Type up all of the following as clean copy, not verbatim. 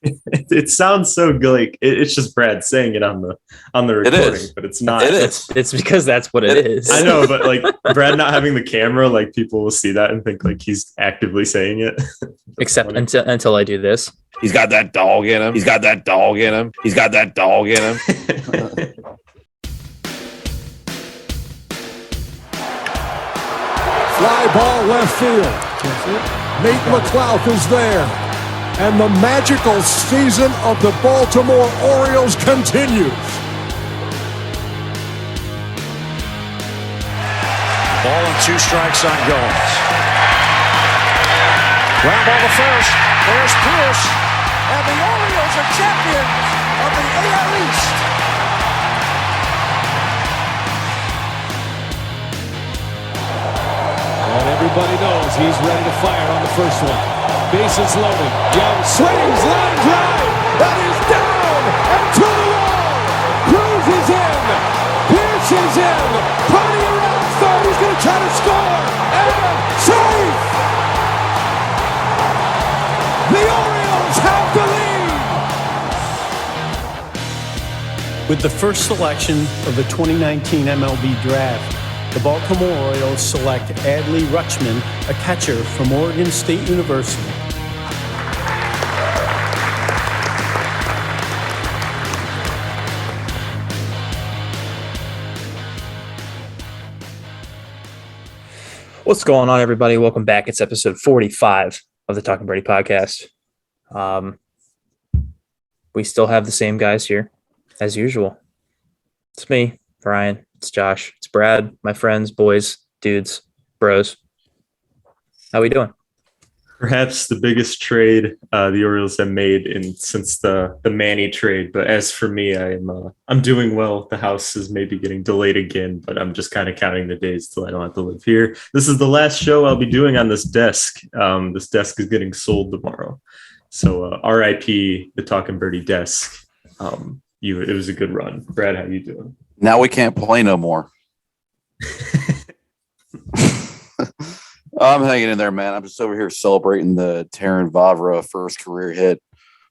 It sounds so good. Like it's just Brad saying it on the recording, but it's not. It is. It's because that's what it is. I know, but like Brad not having the camera, like people will see that and think like he's actively saying it. Except until I do this. He's got that dog in him. He's got that dog in him. He's got that dog in him. Fly ball left field. Nate McLouth is there. And the magical season of the Baltimore Orioles continues. Ball and 2 strikes on Goins. Ground ball to first. There's Pierce. And the Orioles are champions of the AL East. And everybody knows he's ready to fire on the first one. Bases loaded. Young swings, line drive. That is down and to the wall. Cruz is in. Pierce is in. Party around third. He's going to try to score. And safe. The Orioles have the lead. With the first selection of the 2019 MLB Draft, the Baltimore Orioles select Adley Rutschman, a catcher from Oregon State University. What's going on, everybody? Welcome back. It's episode 45 of the Talking Birdie podcast. We still have the same guys here, as usual. It's me, Brian. It's Josh. It's Brad. My friends, boys, dudes, bros. How we doing? Perhaps the biggest trade the Orioles have made since the Manny trade. But as for me, I'm doing well. The house is maybe getting delayed again, but I'm just kind of counting the days till I don't have to live here. This is the last show I'll be doing on this desk. This desk is getting sold tomorrow. So RIP the Talking Birdie desk. It was a good run. Brad, how you doing? Now we can't play no more. I'm hanging in there, man. I'm just over here celebrating the Terran Vavra first career hit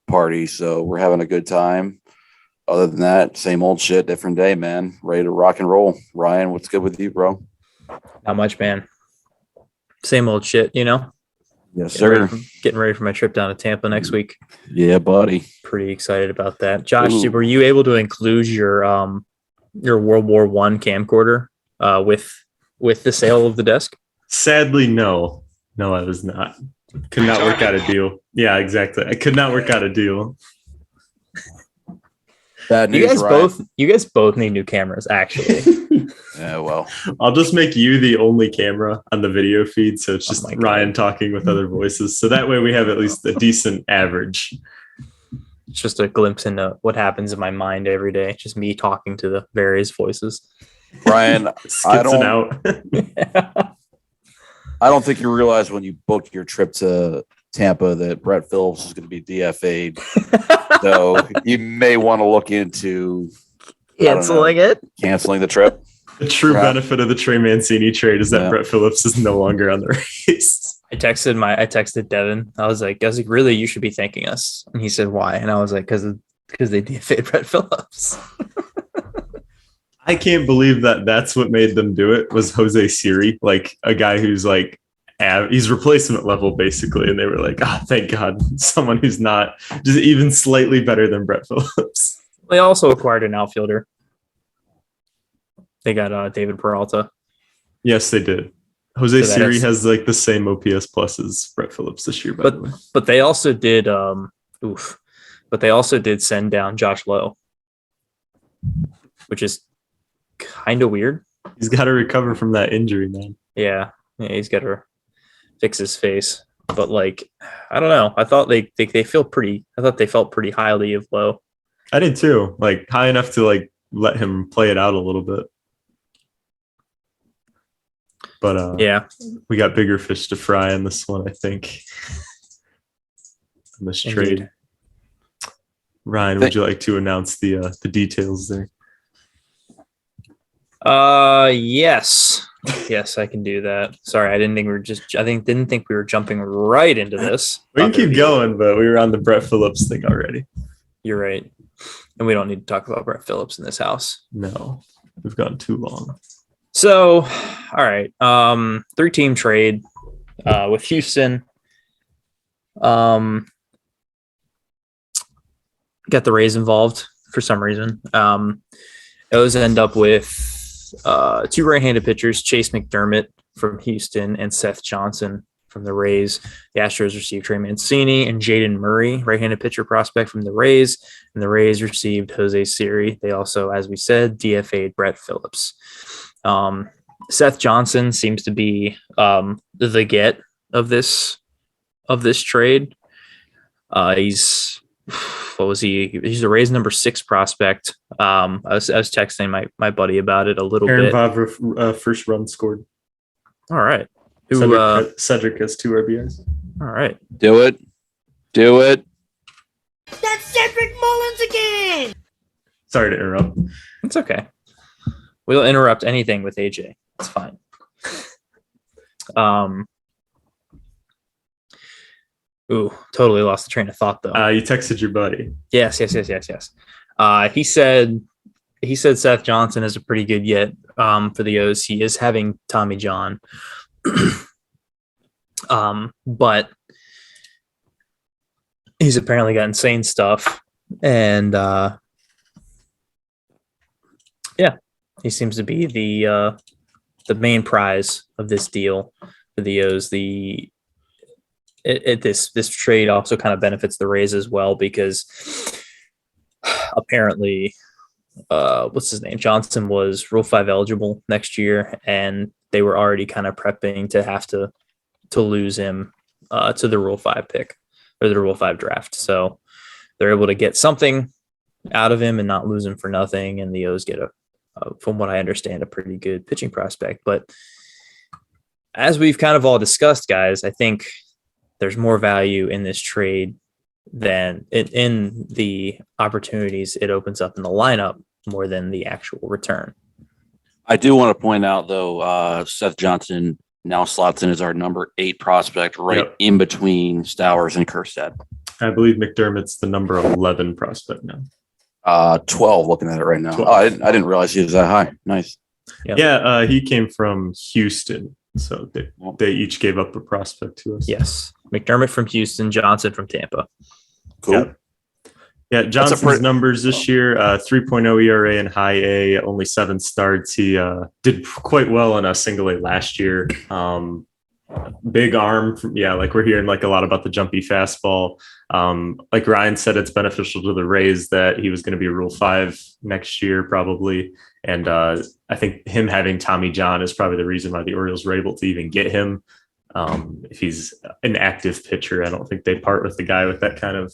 party. So we're having a good time. Other than that, same old shit, different day, man. Ready to rock and roll. Ryan, what's good with you, bro? Not much, man. Same old shit, you know? Yes, sir. Getting ready for my trip down to Tampa next week. Yeah, buddy. Pretty excited about that. Josh, were you able to include your World War I camcorder with the sale of the desk? Sadly, no. No, I was not. Could not work out a deal. Yeah, exactly. I could not work out a deal. Bad news, you guys both need new cameras, actually. Yeah, well. I'll just make you the only camera on the video feed, so it's just Ryan talking with other voices. So that way we have at least a decent average. It's just a glimpse into what happens in my mind every day. Just me talking to the various voices. Ryan, I don't think you realize when you booked your trip to Tampa that Brett Phillips is going to be DFA'd. So you may want to look into canceling The true benefit of the Trey Mancini trade is that Brett Phillips is no longer on the race. I texted Devin. I was like, really, you should be thanking us. And he said, why? And I was like, because they DFA'd Brett Phillips. I can't believe that's what made them do it was Jose Siri, like a guy who's like, he's replacement level basically. And they were like, thank God, someone who's not just even slightly better than Brett Phillips. They also acquired an outfielder. They got David Peralta. Yes, they did. Jose Siri has like the same OPS plus as Brett Phillips this year, by the way. But they also did send down Josh Lowe, which is kind of weird. He's got to recover from that injury, man. Yeah, he's got to fix his face. But like, I don't know. I thought they felt pretty highly of Lowe. I did too. Like high enough to like let him play it out a little bit. But we got bigger fish to fry in this one, I think. In this trade. Ryan, would you like to announce the details there? Yes. Yes, I can do that. Sorry, I didn't think we were jumping right into this. We can keep going, but we were on the Brett Phillips thing already. You're right. And we don't need to talk about Brett Phillips in this house. No, we've gone too long. So, all right. 3-team trade with Houston. Got the Rays involved for some reason. Those end up with 2 right-handed pitchers, Chase McDermott from Houston and Seth Johnson from the Rays. The Astros received Trey Mancini and Jaden Murray, right-handed pitcher prospect from the Rays, and the Rays received Jose Siri. They also, as we said, DFA'd Brett Phillips. Seth Johnson seems to be the get of this trade. He's what was he? He's the Rays number 6 prospect. I was texting my buddy about it a little bit. Vavra first run scored. All right. Cedric has 2 RBIs. All right. Do it. That's Cedric Mullins again. Sorry to interrupt. It's okay. We'll interrupt anything with AJ. It's fine. Ooh, totally lost the train of thought though. You texted your buddy. Yes. He said Seth Johnson is a pretty good get for the O's. He is having Tommy John. But he's apparently got insane stuff. And he seems to be the main prize of this deal for the O's. This trade also kind of benefits the Rays as well because apparently, what's his name? Johnson was Rule 5 eligible next year, and they were already kind of prepping to have to lose him to the Rule 5 pick or the Rule 5 draft. So they're able to get something out of him and not lose him for nothing. And the O's get from what I understand, a pretty good pitching prospect. But as we've kind of all discussed, guys, I think there's more value in this trade than in the opportunities it opens up in the lineup more than the actual return. I do want to point out, though, Seth Johnson now slots in as our number 8 prospect, right in between Stowers and Kjerstad. I believe McDermott's the number 11 prospect now. 12, looking at it right now. 12. Oh, I didn't realize he was that high. Nice. Yep. Yeah, he came from Houston, so they each gave up a prospect to us. Yes. McDermott from Houston, Johnson from Tampa. Cool. Yeah, Johnson's numbers this year, 3.0 ERA and high A, only 7 starts. He did quite well in a single A last year. Big arm. Like we're hearing like a lot about the jumpy fastball. Like Ryan said, it's beneficial to the Rays that he was going to be a Rule 5 next year probably. And I think him having Tommy John is probably the reason why the Orioles were able to even get him. If he's an active pitcher, I don't think they part with the guy with that kind of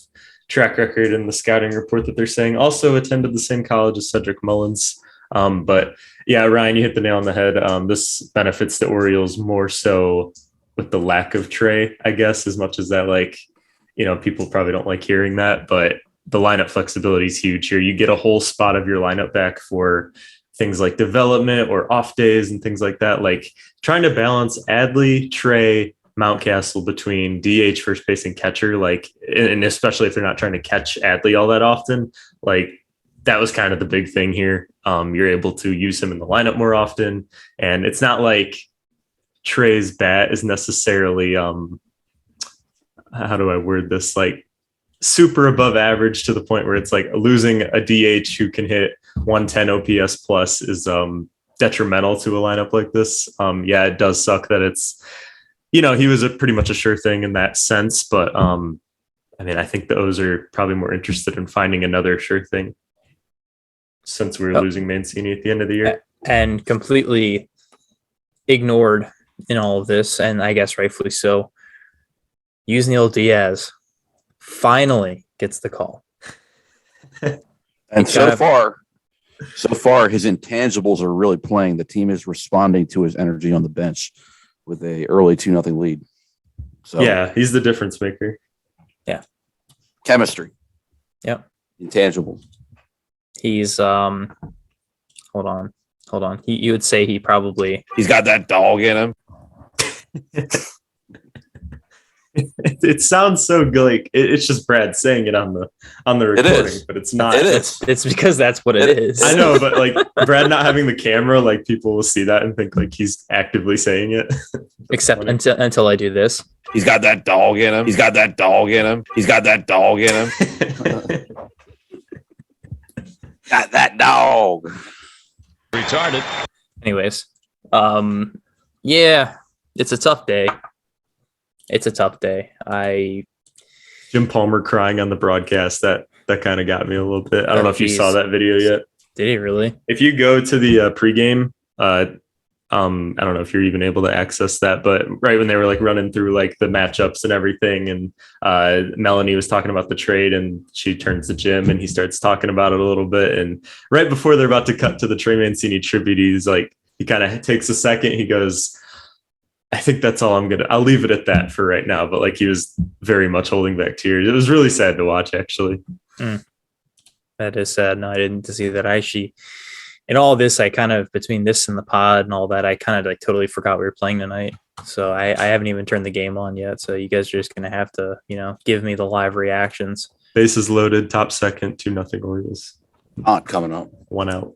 track record in the scouting report that they're saying. Also attended the same college as Cedric Mullins. But yeah, Ryan, you hit the nail on the head. This benefits the Orioles more so with the lack of Trey, I guess, as much as that, like, people probably don't like hearing that, but the lineup flexibility is huge here. You get a whole spot of your lineup back for things like development or off days and things like that. Like trying to balance Adley, Trey, Mountcastle between DH, first base, and catcher, like, and especially if they're not trying to catch Adley all that often, like that was kind of the big thing here. You're able to use him in the lineup more often, and it's not like Trey's bat is necessarily, how do I word this? Like super above average to the point where it's like losing a DH who can hit 110 OPS plus is detrimental to a lineup like this. It does suck that it's, he was pretty much a sure thing in that sense, but I think the O's are probably more interested in finding another sure thing since we were losing Mancini at the end of the year. And completely ignored in all of this, and I guess rightfully so, Yusniel Diaz finally gets the call. And so far, his intangibles are really playing. The team is responding to his energy on the bench with a early 2-0 lead. So yeah, he's the difference maker. Yeah. Chemistry. Yep. Intangibles. He's hold on. Hold on. You would say he probably. He's got that dog in him. It sounds so good. Like it's just Brad saying it on the recording, is. but it's not. It is. It's because that's what it is. I know, but like Brad not having the camera, like people will see that and think like he's actively saying it. Except funny. until I do this. He's got that dog in him. He's got that dog in him. He's got that dog in him. Got that dog. Retarded. Anyways, yeah, it's a tough day. It's a tough day. Jim Palmer crying on the broadcast, that kind of got me a little bit. I don't know if you saw that video yet. Did he really? If you go to the pregame, I don't know if you're even able to access that, but right when they were like running through like the matchups and everything, and Melanie was talking about the trade, and she turns to Jim and he starts talking about it a little bit. And right before they're about to cut to the Trey Mancini tribute, he's like, he kind of takes a second. He goes, I think that's all I'll leave it at that for right now. But like, he was very much holding back tears. It was really sad to watch, actually. That is sad. No, I didn't see that. In all this, I kind of, between this and the pod and all that, I kind of like totally forgot we were playing tonight. So I haven't even turned the game on yet. So you guys are just going to have to, give me the live reactions. Bases loaded, top second, 2-0 Orioles. Not coming up. 1 out.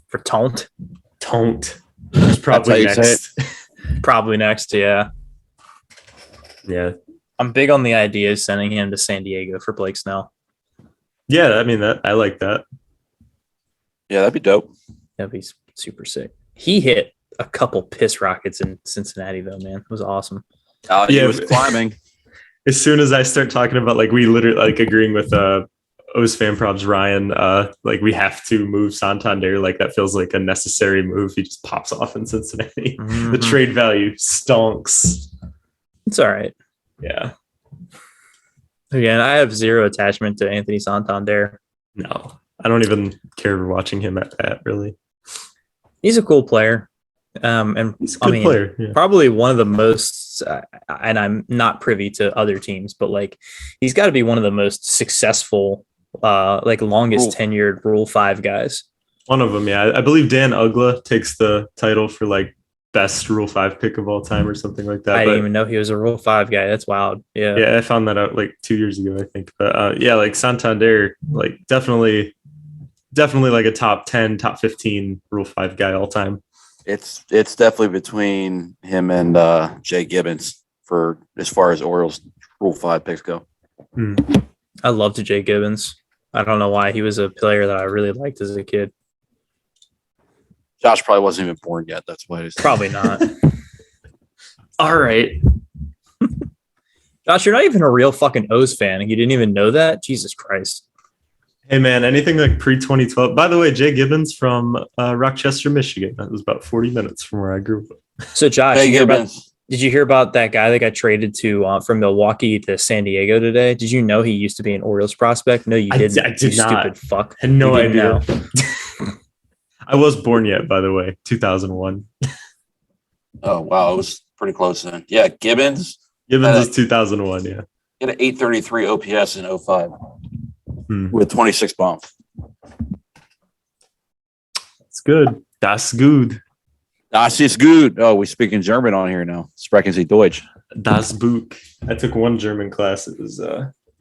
For Taunt? Taunt. It's probably That's how you say next. Probably next, yeah. Yeah. I'm big on the idea of sending him to San Diego for Blake Snell. Yeah, I mean, I like that. Yeah, that'd be dope. That'd be super sick. He hit a couple piss rockets in Cincinnati, though, man. It was awesome. He Yeah, was climbing. As soon as I start talking about, like, we literally, like, agreeing with O's fan props Ryan, like, we have to move Santander. Like, that feels like a necessary move. He just pops off in Cincinnati. Mm-hmm. The trade value stonks. It's all right. Yeah. Again, I have zero attachment to Anthony Santander. No, I don't even care watching him at bat, really. He's a cool player. And He's a good player. Yeah. Probably one of the most, and I'm not privy to other teams, but like, he's got to be one of the most successful, like longest tenured Rule 5 guys. One of them, yeah. I believe Dan Ugla takes the title for like best Rule 5 pick of all time or something like that. I didn't even know he was a Rule 5 guy. That's wild. Yeah. Yeah, I found that out like 2 years ago, I think. But yeah, like Santander, like definitely like a top 10, top 15 Rule 5 guy all time. It's definitely between him and Jay Gibbons for as far as Orioles Rule 5 picks go. I loved Jay Gibbons. I don't know why. He was a player that I really liked as a kid. Josh probably wasn't even born yet. That's why he's Probably not. All right. Josh, you're not even a real fucking O's fan. You didn't even know that? Jesus Christ. Hey, man, anything like pre-2012. By the way, Jay Gibbons from Rochester, Michigan. That was about 40 minutes from where I grew up. So, Josh, Jay Gibbons. did you hear about that guy that got traded to from Milwaukee to San Diego today? Did you know he used to be an Orioles prospect? No, you didn't. I did you not. Stupid fuck. Had no You didn't idea. know. I was born yet, by the way, 2001. Oh, wow. It was pretty close then. Yeah, Gibbons. Gibbons is 2001, yeah. He had an 833 OPS in 05 Hmm. with 26 bombs. It's good. Das gut. Das ist gut. Oh, we speak in German on here now. Sprechen Sie Deutsch. Das Buch. I took one German class. It was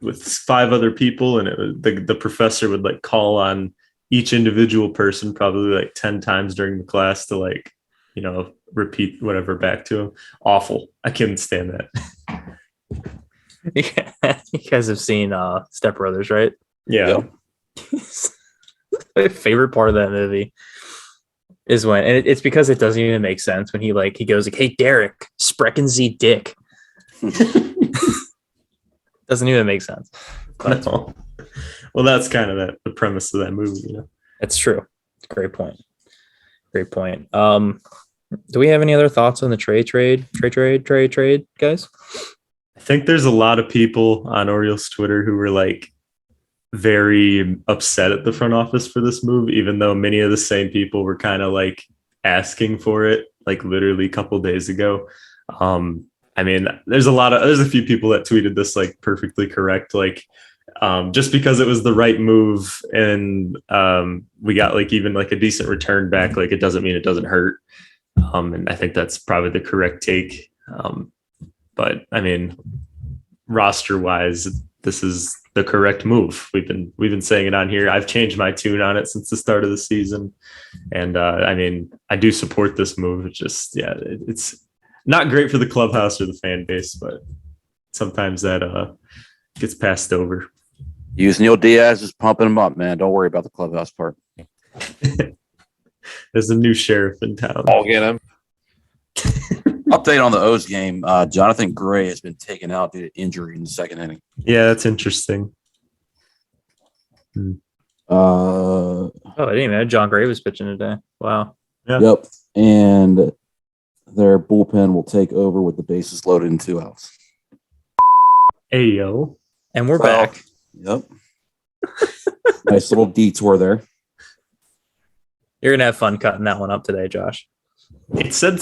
with 5 other people, and it was the professor would like call on each individual person probably like 10 times during the class to like, repeat whatever back to him. Awful. I couldn't stand that. Yeah, you guys have seen Step Brothers, right? Yeah. Yep. My favorite part of that movie is when, and it's because it doesn't even make sense when he goes like, "Hey, Derek, sprechen Sie Dick." Doesn't even make sense. But No. Well, that's kind of the premise of that movie, That's true. Great point. Great point. Do we have any other thoughts on the trade, guys? I think there's a lot of people on Orioles Twitter who were like very upset at the front office for this move, even though many of the same people were kind of like asking for it, like literally a couple days ago. I mean, there's a few people that tweeted this like perfectly correct. Like just because it was the right move and we got like even like a decent return back. Like it doesn't mean it doesn't hurt. And I think that's probably the correct take. But I mean, roster wise, this is the correct move. We've been saying it on here. I've changed my tune on it since the start of the season. And I mean, I do support this move. It's just, it's not great for the clubhouse or the fan base, but sometimes that gets passed over. Use Neil Diaz is pumping him up, man. Don't worry about the clubhouse part. There's a new sheriff in town. I'll get him. Update on the O's game. Jonathan Gray has been taken out due to injury in the second inning. Yeah, that's interesting. Oh, I didn't even know John Gray was pitching today. Wow. Yeah. Yep. And their bullpen will take over with the bases loaded in 2 outs. Hey, yo. And we're back. Yep. Nice little detour there. You're going to have fun cutting that one up today, Josh. It said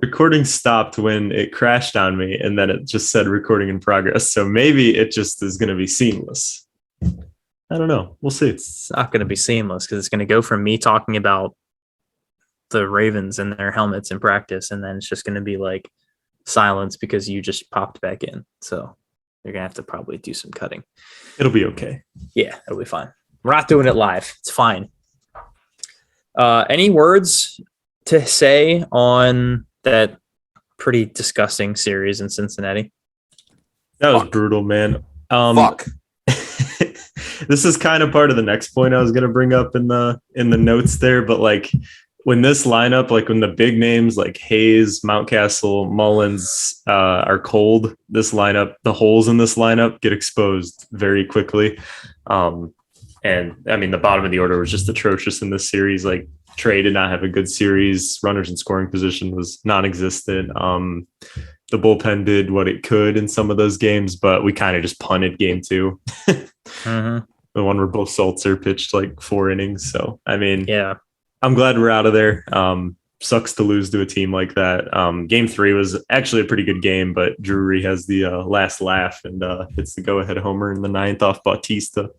recording stopped when it crashed on me, and then it just said recording in progress. So maybe it just is going to be seamless. I don't know. We'll see. It's not going to be seamless because it's going to go from me talking about the Ravens and their helmets in practice, and then it's just going to be like silence because you just popped back in. So you're going to have to probably do some cutting. It'll be okay. Yeah, it'll be fine. We're not doing it live. It's fine. Any words to say on that pretty disgusting series in Cincinnati? That was brutal, man. Fuck. This is kind of part of the next point I was going to bring up in the notes there, but like when this lineup, like when the big names like Hayes, Mountcastle, Mullins are cold, this lineup, the holes in this lineup get exposed very quickly. And I mean, the bottom of the order was just atrocious in this series. Like Trey did not have a good series. Runners in scoring position was non-existent. The bullpen did what it could in some of those games, but we kind of just punted game 2. Mm-hmm. The one where both Saltzer pitched like 4 innings. So, I mean, Yeah, I'm glad we're out of there. Sucks to lose to a team like that. Game 3 was actually a pretty good game, but Drury has the last laugh and hits the go-ahead homer in the 9th off Bautista.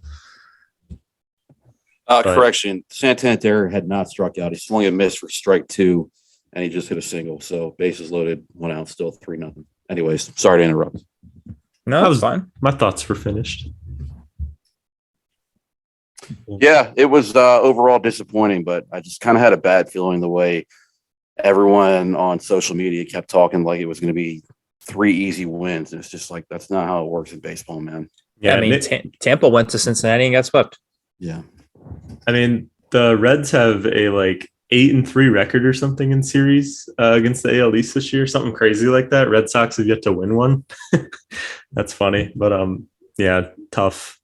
Correction. Santander had not struck out. He swung and missed for strike 2, and he just hit a single. So bases loaded, 1 out, still 3-0. Anyways, sorry to interrupt. no, that was fine. My thoughts were finished. Yeah, it was overall disappointing, but I just kind of had a bad feeling the way everyone on social media kept talking like it was going to be 3 easy wins. And it's just like, that's not how it works in baseball, man. Yeah, I mean, Tampa went to Cincinnati and got swept. Yeah. I mean, the Reds have a like 8-3 record or something in series against the AL East this year, something crazy like that. Red Sox have yet to win one. That's funny, but yeah, tough.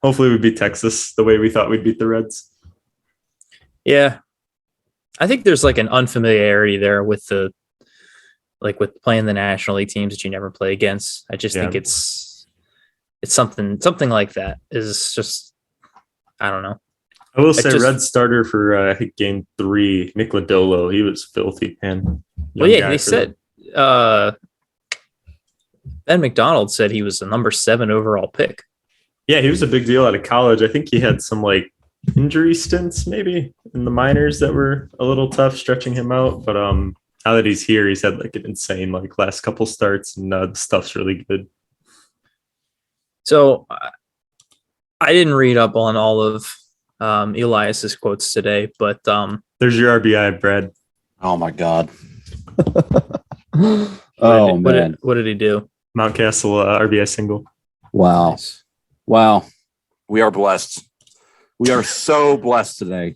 Hopefully we beat Texas the way we thought we'd beat the Reds. Yeah. I think there's like an unfamiliarity there with with playing the National League teams that you never play against. I just think it's something like that is just, I don't know. I will say Red starter for I think game 3, Nick Lodolo, he was filthy, man. Well, yeah, they said Ben McDonald said he was the number 7 overall pick. Yeah, he was a big deal out of college. I think he had some like injury stints maybe in the minors that were a little tough stretching him out. But now that he's here, he's had like an insane like last couple starts, and the stuff's really good. So I didn't read up on all of Elias's quotes today, but there's your RBI, Brad. Oh my God. What did he do? Mountcastle RBI single. Wow. Nice. Wow. We are blessed. We are so blessed today.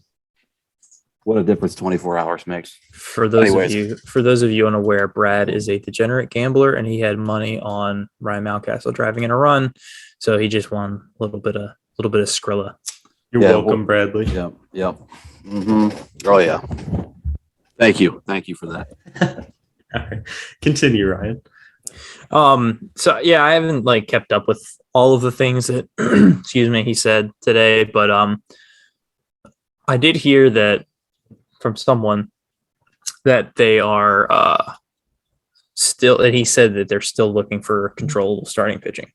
What a difference 24 hours makes. For those of you unaware, Brad is a degenerate gambler, and he had money on Ryan Mountcastle driving in a run, so he just won a little bit of Skrilla. You're welcome, Bradley. Yep. Mm-hmm. Oh yeah. Thank you for that. All right. Continue, Ryan. So yeah, I haven't like kept up with all of the things that he said today, but I did hear that from someone that they are still, and he said that they're still looking for controllable starting pitching.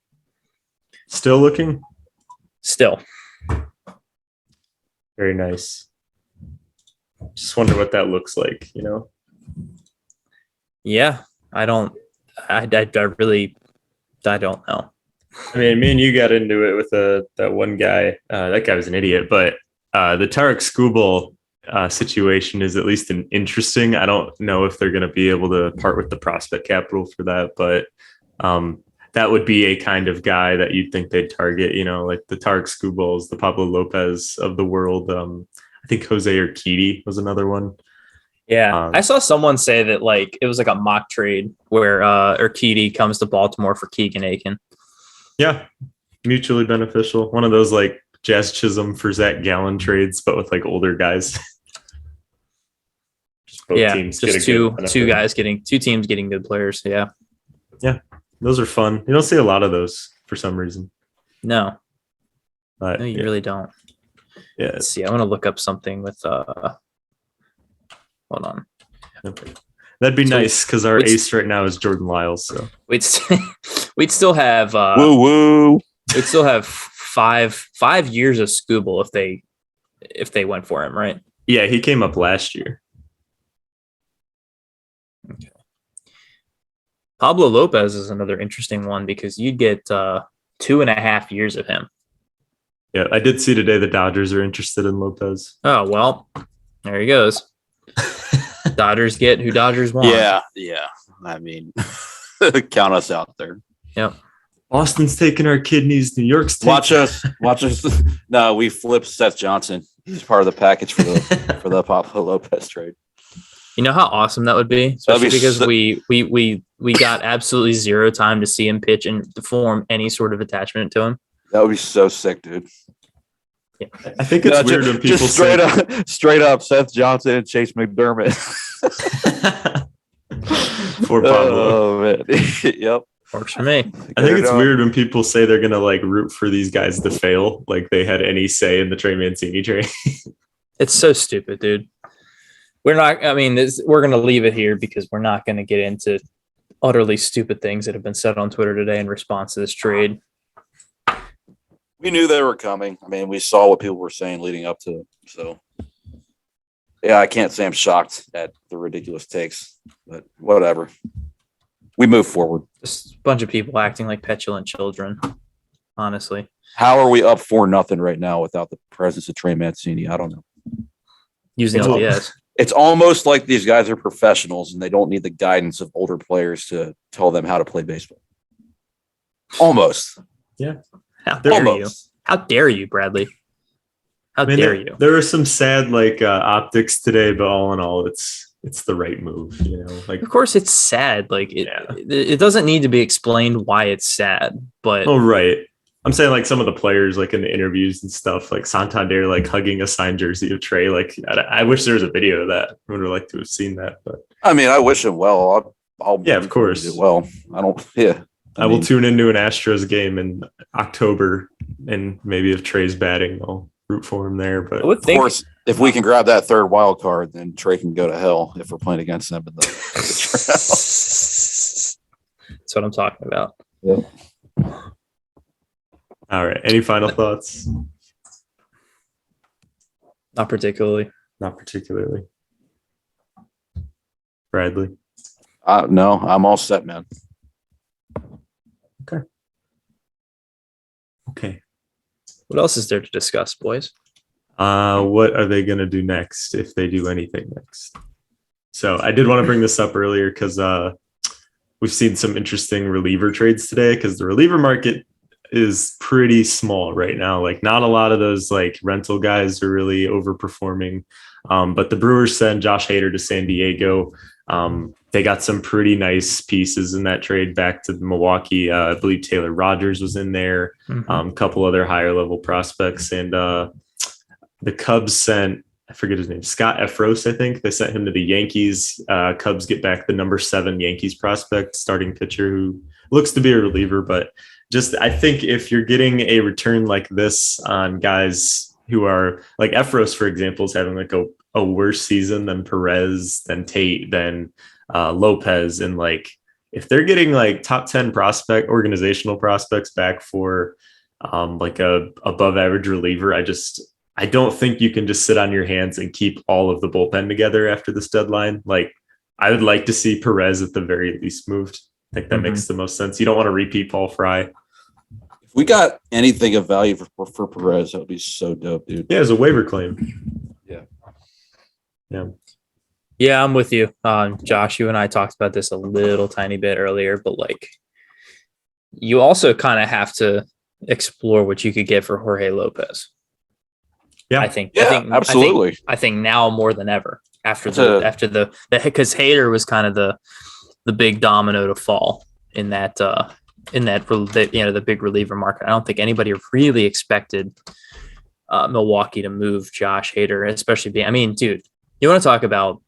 Still looking? Still. Very nice. Just wonder what that looks like, you know? Yeah, I don't know. I mean, me and you got into it with that one guy. That guy was an idiot, but the Tarek Skubal situation is at least an interesting. I don't know if they're going to be able to part with the prospect capital for that, but that would be a kind of guy that you'd think they'd target, you know, like the Tarek Skubals, the Pablo Lopez of the world. I think Jose Urquidy was another one. Yeah, I saw someone say that like it was like a mock trade where Urquidy comes to Baltimore for Keegan Aiken. Yeah, mutually beneficial. One of those like Jazz Chisholm for Zach Gallen trades, but with like older guys. Both teams just two teams getting good players. Yeah, those are fun. You don't see a lot of those for some reason. No, but, you really don't. Yeah. Let's see. I want to look up something with. Hold on. Okay. That'd be nice because our ace right now is Jordan Lyles. So we'd still have woo woo. We'd still have 5 years of Skubal if they went for him, right? Yeah, he came up last year. Okay. Pablo Lopez is another interesting one because you'd get 2.5 years of him. Yeah, I did see today the Dodgers are interested in Lopez. Oh, well, there he goes. Dodgers get who Dodgers want. Yeah. I mean, count us out there. Yep. Boston's taking our kidneys. New York's taking... Watch us. No, we flipped Seth Johnson. He's part of the package for the Pablo Lopez trade. You know how awesome that would be, especially because we got absolutely zero time to see him pitch and to form any sort of attachment to him. That would be so sick, dude. Yeah. I think it's weird when people just straight up Seth Johnson and Chase McDermott. For Pablo. Oh man. Yep. Works for me. I think it's weird when people say they're gonna like root for these guys to fail, like they had any say in the Trey Mancini trade. It's so stupid, dude. We're not. I mean, we're gonna leave it here because we're not gonna get into utterly stupid things that have been said on Twitter today in response to this trade. We knew they were coming. I mean, we saw what people were saying leading up to it. So, yeah, I can't say I'm shocked at the ridiculous takes, but whatever. We move forward. Just a bunch of people acting like petulant children, honestly. How are we up 4-0 right now without the presence of Trey Mancini? I don't know. Using LDS. It's almost like these guys are professionals and they don't need the guidance of older players to tell them how to play baseball. Almost. Yeah. How dare you? How dare you, Bradley? How dare you? There are some sad like optics today, but all in all, it's the right move. You know, like of course it's sad. Like it doesn't need to be explained why it's sad. But right. I'm saying like some of the players like in the interviews and stuff, like Santander like hugging a signed jersey of Trey. Like I wish there was a video of that. I would have liked to have seen that. But I mean, I wish him well. I'll yeah, of course. Well, I don't. Yeah. I will tune into an Astros game in October, and maybe if Trey's batting, I'll root for him there. But of course, if we can grab that third wild card, then Trey can go to hell if we're playing against them. That's what I'm talking about. Yep. All right. Any final thoughts? Not particularly. Bradley? No, I'm all set, man. Okay. What else is there to discuss, boys? What are they going to do next if they do anything next? So I did want to bring this up earlier because we've seen some interesting reliever trades today because the reliever market is pretty small right now. Like not a lot of those like rental guys are really overperforming. But the Brewers sent Josh Hader to San Diego. They got some pretty nice pieces in that trade back to Milwaukee. I believe Taylor Rogers was in there, a couple other higher level prospects. And the Cubs sent, I forget his name, Scott Efros, I think. They sent him to the Yankees. Cubs get back the number 7 Yankees prospect, starting pitcher who looks to be a reliever. But just I think if you're getting a return like this on guys who are like Efros, for example, is having like a worse season than Perez, than Tate, than Lopez. And like, if they're getting like top 10 organizational prospects back for like a above average reliever. I don't think you can just sit on your hands and keep all of the bullpen together after this deadline. Like, I would like to see Perez at the very least moved. I think that makes the most sense. You don't want to repeat Paul Fry. If we got anything of value for Perez, that would be so dope, dude. Yeah, as a waiver claim. Yeah, I'm with you. Josh, you and I talked about this a little tiny bit earlier, but like, you also kind of have to explore what you could get for Jorge Lopez. Yeah, I think absolutely. I think now more than ever after the because Hader was kind of the big domino to fall in that the big reliever market. I don't think anybody really expected Milwaukee to move Josh Hader, especially dude, you want to talk about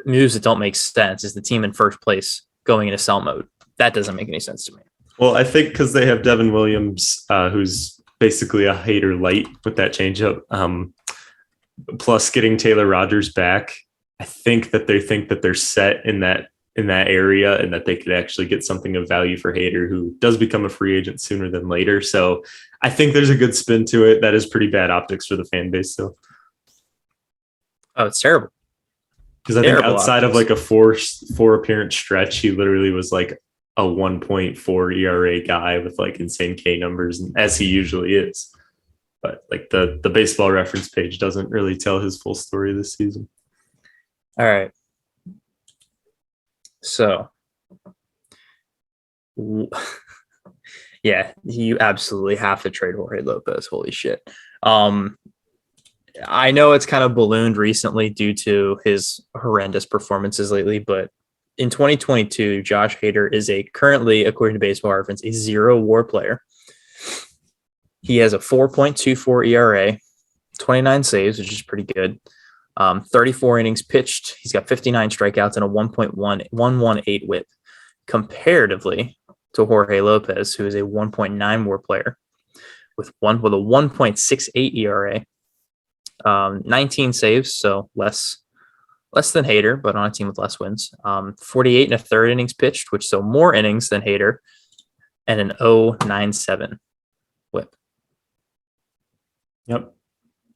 moves that don't make sense? Is the team in first place going into sell mode? That doesn't make any sense to me. Well, I think because they have Devin Williams, who's basically a Hader light with that changeup, plus getting Taylor Rogers back. I think that they're set in that area and that they could actually get something of value for Hader, who does become a free agent sooner than later. So I think there's a good spin to it. That is pretty bad optics for the fan base, though. Oh, it's terrible. Because I think outside of like a four appearance stretch, he literally was like a 1.4 ERA guy with like insane K numbers, as he usually is. But like the baseball reference page doesn't really tell his full story this season. All right. So, yeah, you absolutely have to trade Jorge Lopez. Holy shit. I know it's kind of ballooned recently due to his horrendous performances lately, but in 2022, Josh Hader is currently, according to Baseball Reference, a 0 WAR player. He has a 4.24 ERA, 29 saves, which is pretty good. 34 innings pitched. He's got 59 strikeouts and a 1.118 WHIP, comparatively to Jorge Lopez, who is a 1.9 WAR player with a 1.68 ERA, 19 saves, so less than Hader, but on a team with less wins. 48 and a third innings pitched, which so more innings than Hader, and an 0.97 WHIP. Yep.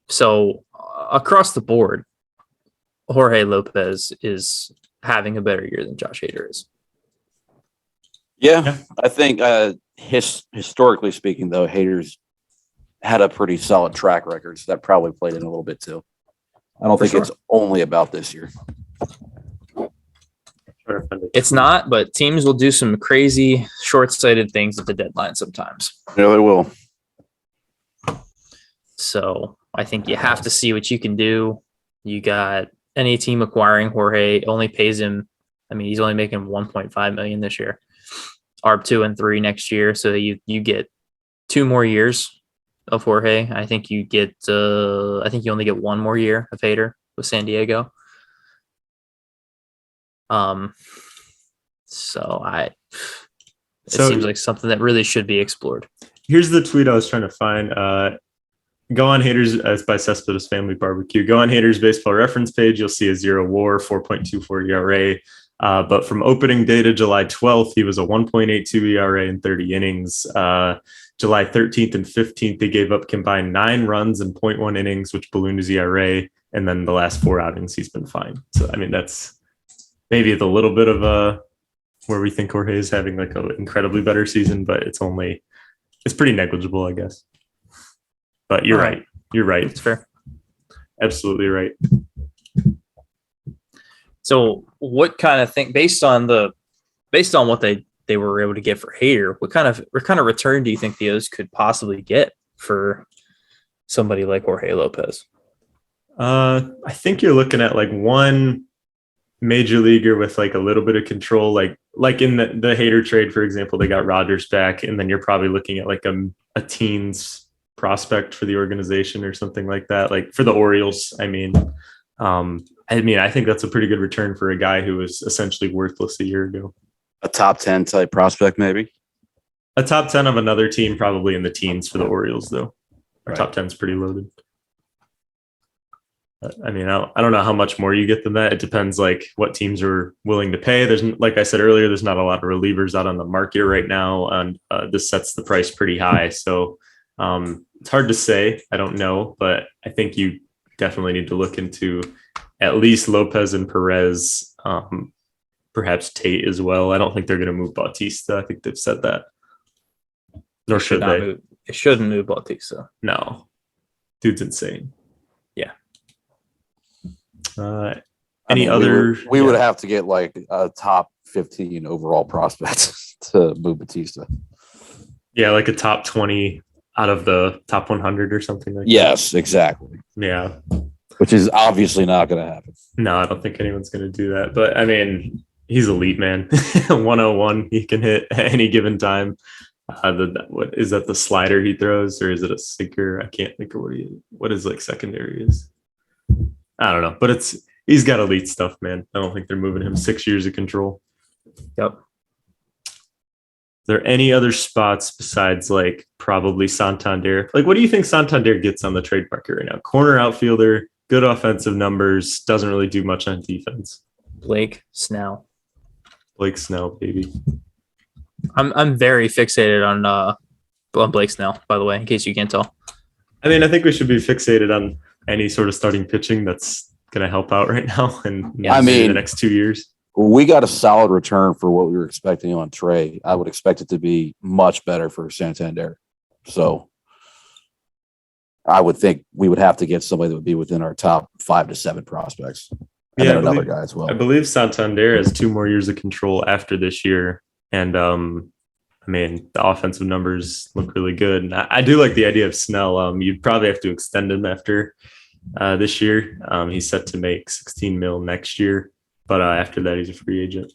So across the board, Jorge Lopez is having a better year than Josh Hader is. Yeah. I think historically speaking, though, Hader's had a pretty solid track record, so that probably played in a little bit too. I don't think it's only about this year. It's not, but teams will do some crazy, short-sighted things at the deadline sometimes. Yeah, they will. So I think you have to see what you can do. You got any team acquiring Jorge only pays him. I mean, he's only making $1.5 million this year. ARB 2 and 3 next year, so you get 2 more years of Jorge. I think you only get 1 more year of Hader with San Diego. It seems like something that really should be explored. Here's the tweet I was trying to find. Go on Hader's, it's by Cespedes Family Barbecue. Go on Hader's baseball reference page. You'll see a 0 WAR, 4.24 ERA. But from opening day to July 12th, he was a 1.82 ERA in 30 innings. July 13th and 15th, they gave up combined 9 runs and 0.1 innings, which ballooned his ERA. And then the last 4 outings, he's been fine. So, I mean, that's maybe the little bit of where we think Jorge is having like an incredibly better season, but it's pretty negligible, I guess. But you're right. You're right. It's fair. Absolutely right. So what kind of thing, based on what they were able to get for Hader, what kind of return do you think the O's could possibly get for somebody like Jorge Lopez? I think you're looking at like one major leaguer with like a little bit of control, like in the Hader trade, for example, they got Rogers back, and then you're probably looking at like a teens prospect for the organization or something like that. Like for the Orioles, I think that's a pretty good return for a guy who was essentially worthless a year ago. A top 10 type prospect, maybe. A top 10 of another team, probably in the teens for the Orioles, though. Our top 10 is pretty loaded. I mean, I don't know how much more you get than that. It depends, like what teams are willing to pay. There's, like I said earlier, there's not a lot of relievers out on the market right now, and this sets the price pretty high. So it's hard to say. I don't know, but I think you definitely need to look into at least Lopez and Perez, perhaps Tate as well. I don't think they're going to move Bautista. I think they've said that. Nor should they. It shouldn't move Bautista. No, dude's insane. Yeah. Any other? We would have to get like a top 15 overall prospect to move Batista. Yeah, like a top 20 out of the top 100 or something like that. Yes, exactly. Yeah. Which is obviously not going to happen. No, I don't think anyone's going to do that. But I mean, he's elite, man. 101 he can hit at any given time. What is that? The slider he throws, or is it a sinker? I can't think of what his like secondary is. I don't know, but he's got elite stuff, man. I don't think they're moving him. 6 years of control. Yep. Are there any other spots besides like probably Santander? Like, what do you think Santander gets on the trade market right now? Corner outfielder, good offensive numbers, doesn't really do much on defense. Blake Snell, baby. I'm very fixated on Blake Snell, by the way, in case you can't tell. I mean, I think we should be fixated on any sort of starting pitching that's going to help out right now and the next 2 years. We got a solid return for what we were expecting on Trey. I would expect it to be much better for Santander. So I would think we would have to get somebody that would be within our top 5 to 7 prospects. And then another guy as well. I believe Santander has 2 more years of control after this year. And I mean, the offensive numbers look really good. And I do like the idea of Snell. You'd probably have to extend him after this year. He's set to make $16 million next year. But after that, he's a free agent.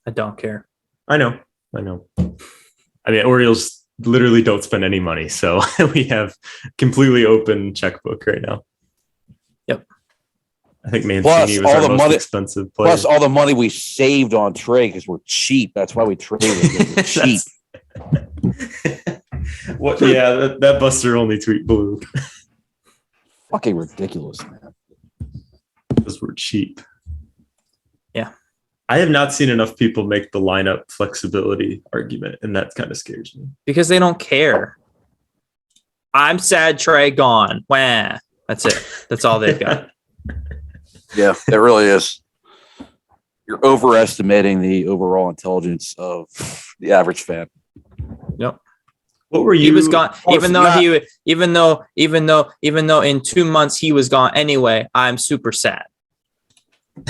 I don't care. I know. I mean, Orioles literally don't spend any money. So we have completely open checkbook right now. Yep. I think Mancini was our most expensive player. Plus all the money we saved on Trey because we're cheap. That's why we traded. We're cheap. What? Yeah, that Buster only tweet blue. Fucking ridiculous, man. Because we're cheap. Yeah. I have not seen enough people make the lineup flexibility argument, and that kind of scares me. Because they don't care. I'm sad Trey gone. Wah. That's it. That's all they've got. Yeah, it really is. You're overestimating the overall intelligence of the average fan. Yep. What were you? He was gone, even though in 2 months he was gone anyway. I'm super sad.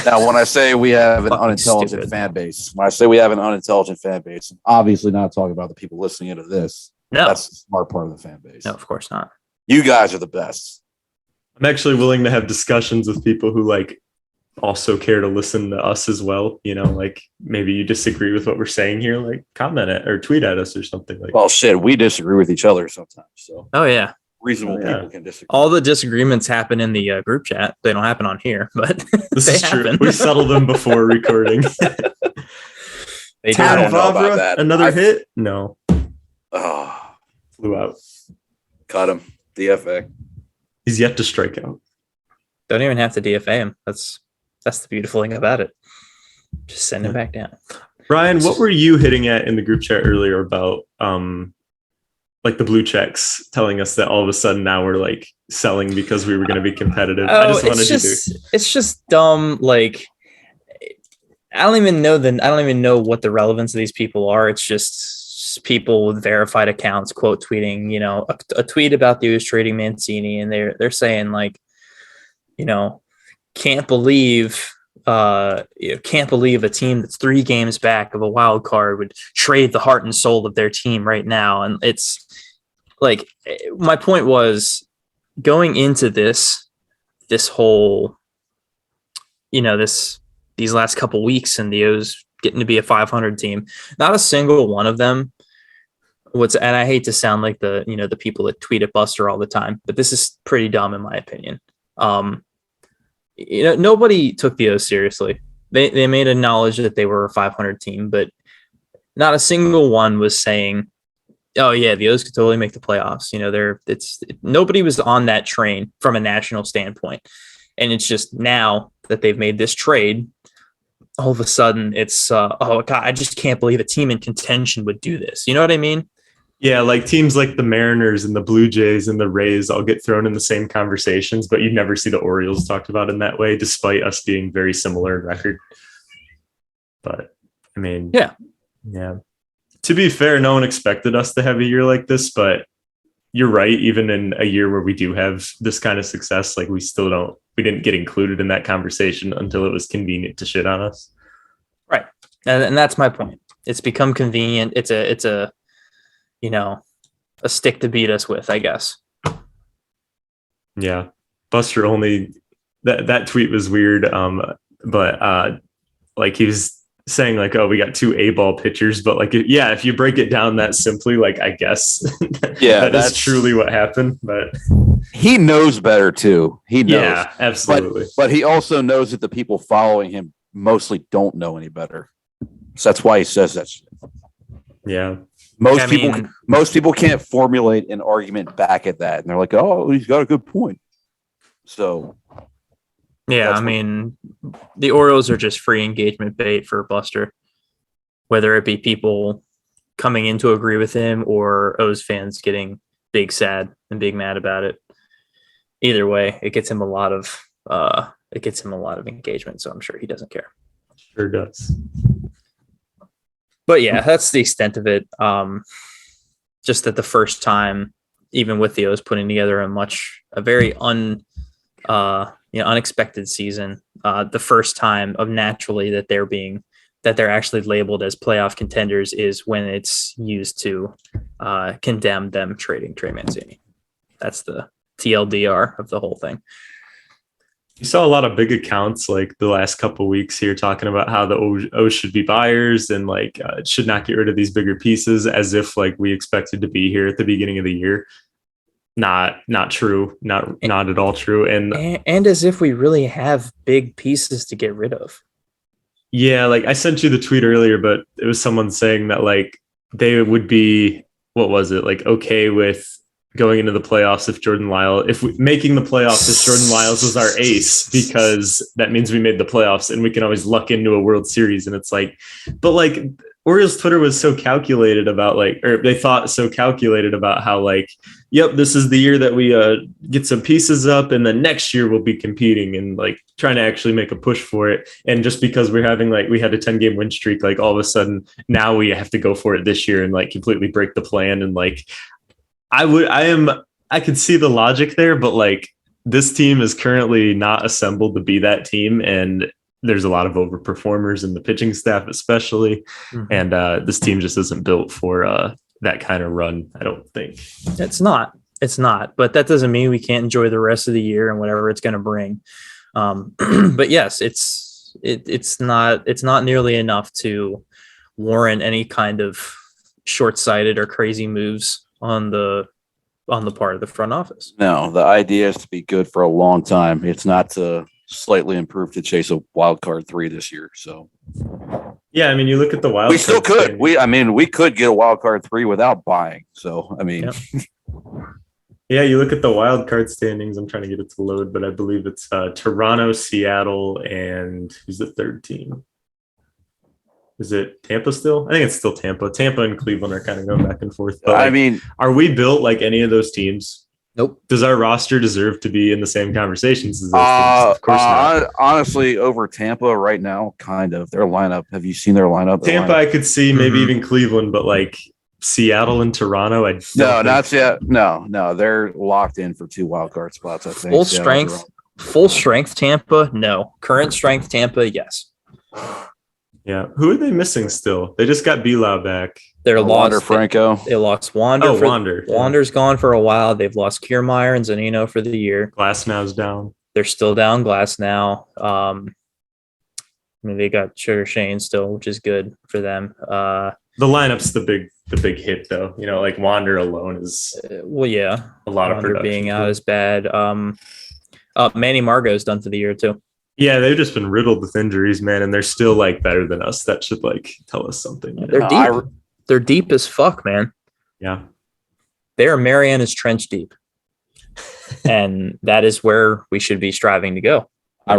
Now, when I say we have an Fucking unintelligent stupid. fan base, I'm obviously not talking about the people listening into this. No. That's the smart part of the fan base. No, of course not. You guys are the best. I'm actually willing to have discussions with people who like also care to listen to us as well. You know, like maybe you disagree with what we're saying here, like comment it or tweet at us or something like. Well, shit, we disagree with each other sometimes. So Oh yeah. reasonable people can disagree. All the disagreements happen in the group chat. They don't happen on here, but This they is true. happen. We settled them before recording. They do. I don't Tad know about Vavra, that. another hit? No, Oh, flew out. cut him. DFA. He's yet to strike out. Don't even have to DFA him. That's the beautiful thing about it. Just send him back down. Brian, what were you hitting at in the group chat earlier about like the blue checks telling us that all of a sudden now we're like selling because we were going to be competitive? I just wanted it's just dumb. Like I don't even know what the relevance of these people are. It's just people with verified accounts quote tweeting, a tweet about the O's trading Mancini, and they're saying like, can't believe a team that's 3 games back of a wild card would trade the heart and soul of their team right now. And it's like, my point was going into this whole, these last couple weeks and the O's getting to be a 500 team, not a single one of them and I hate to sound like the people that tweet at Buster all the time, but this is pretty dumb in my opinion. Nobody took the O's seriously. They made a knowledge that they were a 500 team, but not a single one was saying, "Oh yeah, the O's could totally make the playoffs." Nobody was on that train from a national standpoint. And it's just now that they've made this trade, all of a sudden it's, oh God, I just can't believe a team in contention would do this. You know what I mean? Yeah, like teams like the Mariners and the Blue Jays and the Rays all get thrown in the same conversations, but you never see the Orioles talked about in that way, despite us being very similar in record. But I mean, yeah. To be fair, no one expected us to have a year like this, but you're right. Even in a year where we do have this kind of success, like we didn't get included in that conversation until it was convenient to shit on us. Right. And that's my point. It's become convenient. It's a, a stick to beat us with, I guess. Yeah. Buster only that tweet was weird. But like he was saying like, oh, we got 2 A-ball pitchers, but like, yeah, if you break it down that simply, like, I guess that's truly what happened, but he knows better too. He knows. Yeah, absolutely. But he also knows that the people following him mostly don't know any better. So that's why he says that shit. Yeah. Most people can't formulate an argument back at that. And they're like, oh, he's got a good point. So yeah, I mean, the Orioles are just free engagement bait for Buster, whether it be people coming in to agree with him or O's fans getting big sad and big mad about it. Either way, it gets him a lot of engagement, so I'm sure he doesn't care. Sure does. But yeah, that's the extent of it. Just that the first time, even with the O's putting together a very unexpected season, the first time of naturally that they're actually labeled as playoff contenders is when it's used to condemn them trading Trey Mancini. That's the TLDR of the whole thing. You saw a lot of big accounts like the last couple of weeks here talking about how the O's should be buyers and like should not get rid of these bigger pieces, as if like we expected to be here at the beginning of the year. Not true. Not at all true. And as if we really have big pieces to get rid of. Yeah, like I sent you the tweet earlier, but it was someone saying that like they would be, what was it, like okay with going into the playoffs if making the playoffs if Jordan Lyles was our ace, because that means we made the playoffs and we can always luck into a World Series. And it's like, but like Orioles Twitter was so calculated about they thought so calculated about how like, yep, this is the year that we get some pieces up and then next year we'll be competing and like trying to actually make a push for it. And just because we're having we had a 10-game win streak, like all of a sudden now we have to go for it this year and like completely break the plan. And like, I could see the logic there, but like this team is currently not assembled to be that team. And there's a lot of overperformers in the pitching staff, especially. Mm-hmm. And this team just isn't built for that kind of run, I don't think. It's not, but that doesn't mean we can't enjoy the rest of the year and whatever it's going to bring. But yes, it's not nearly enough to warrant any kind of short-sighted or crazy moves on the part of the front office. No, the idea is to be good for a long time. It's not to slightly improve to chase a wild card 3 this year. So yeah, I mean, you look at the wild. We still could. We could get a wild card 3 without buying. So I mean, yeah, you look at the wild card standings. I'm trying to get it to load, but I believe it's Toronto, Seattle, and who's the third team? Is it Tampa still? I think it's still Tampa. Tampa and Cleveland are kind of going back and forth. But I mean, are we built like any of those teams? Nope. Does our roster deserve to be in the same conversations as those teams? Of course not. Honestly, over Tampa right now, kind of. Their lineup. Have you seen their lineup? Tampa, I could see maybe even Cleveland, but like Seattle and Toronto, not yet. No, they're locked in for 2 wild card spots. I think full strength Tampa. No, current strength Tampa. Yes. Yeah, who are they missing still? They just got Belau back. They're Wander lost Franco. They lost Wander. Oh, Wander. Wander's gone for a while. They've lost Kiermaier and Zunino for the year. Glasnow's down. They're still down Glasnow. I mean, they got Sugar Shane still, which is good for them. The lineup's the big hit though. You know, like Wander alone is a lot Wander of production. Being out is bad. Manny Margot's done for the year too. Yeah, they've just been riddled with injuries, man, and they're still like better than us. That should like tell us something. You know? They're deep. They're deep as fuck, man. Yeah. They're Marianas Trench deep. And that is where we should be striving to go. I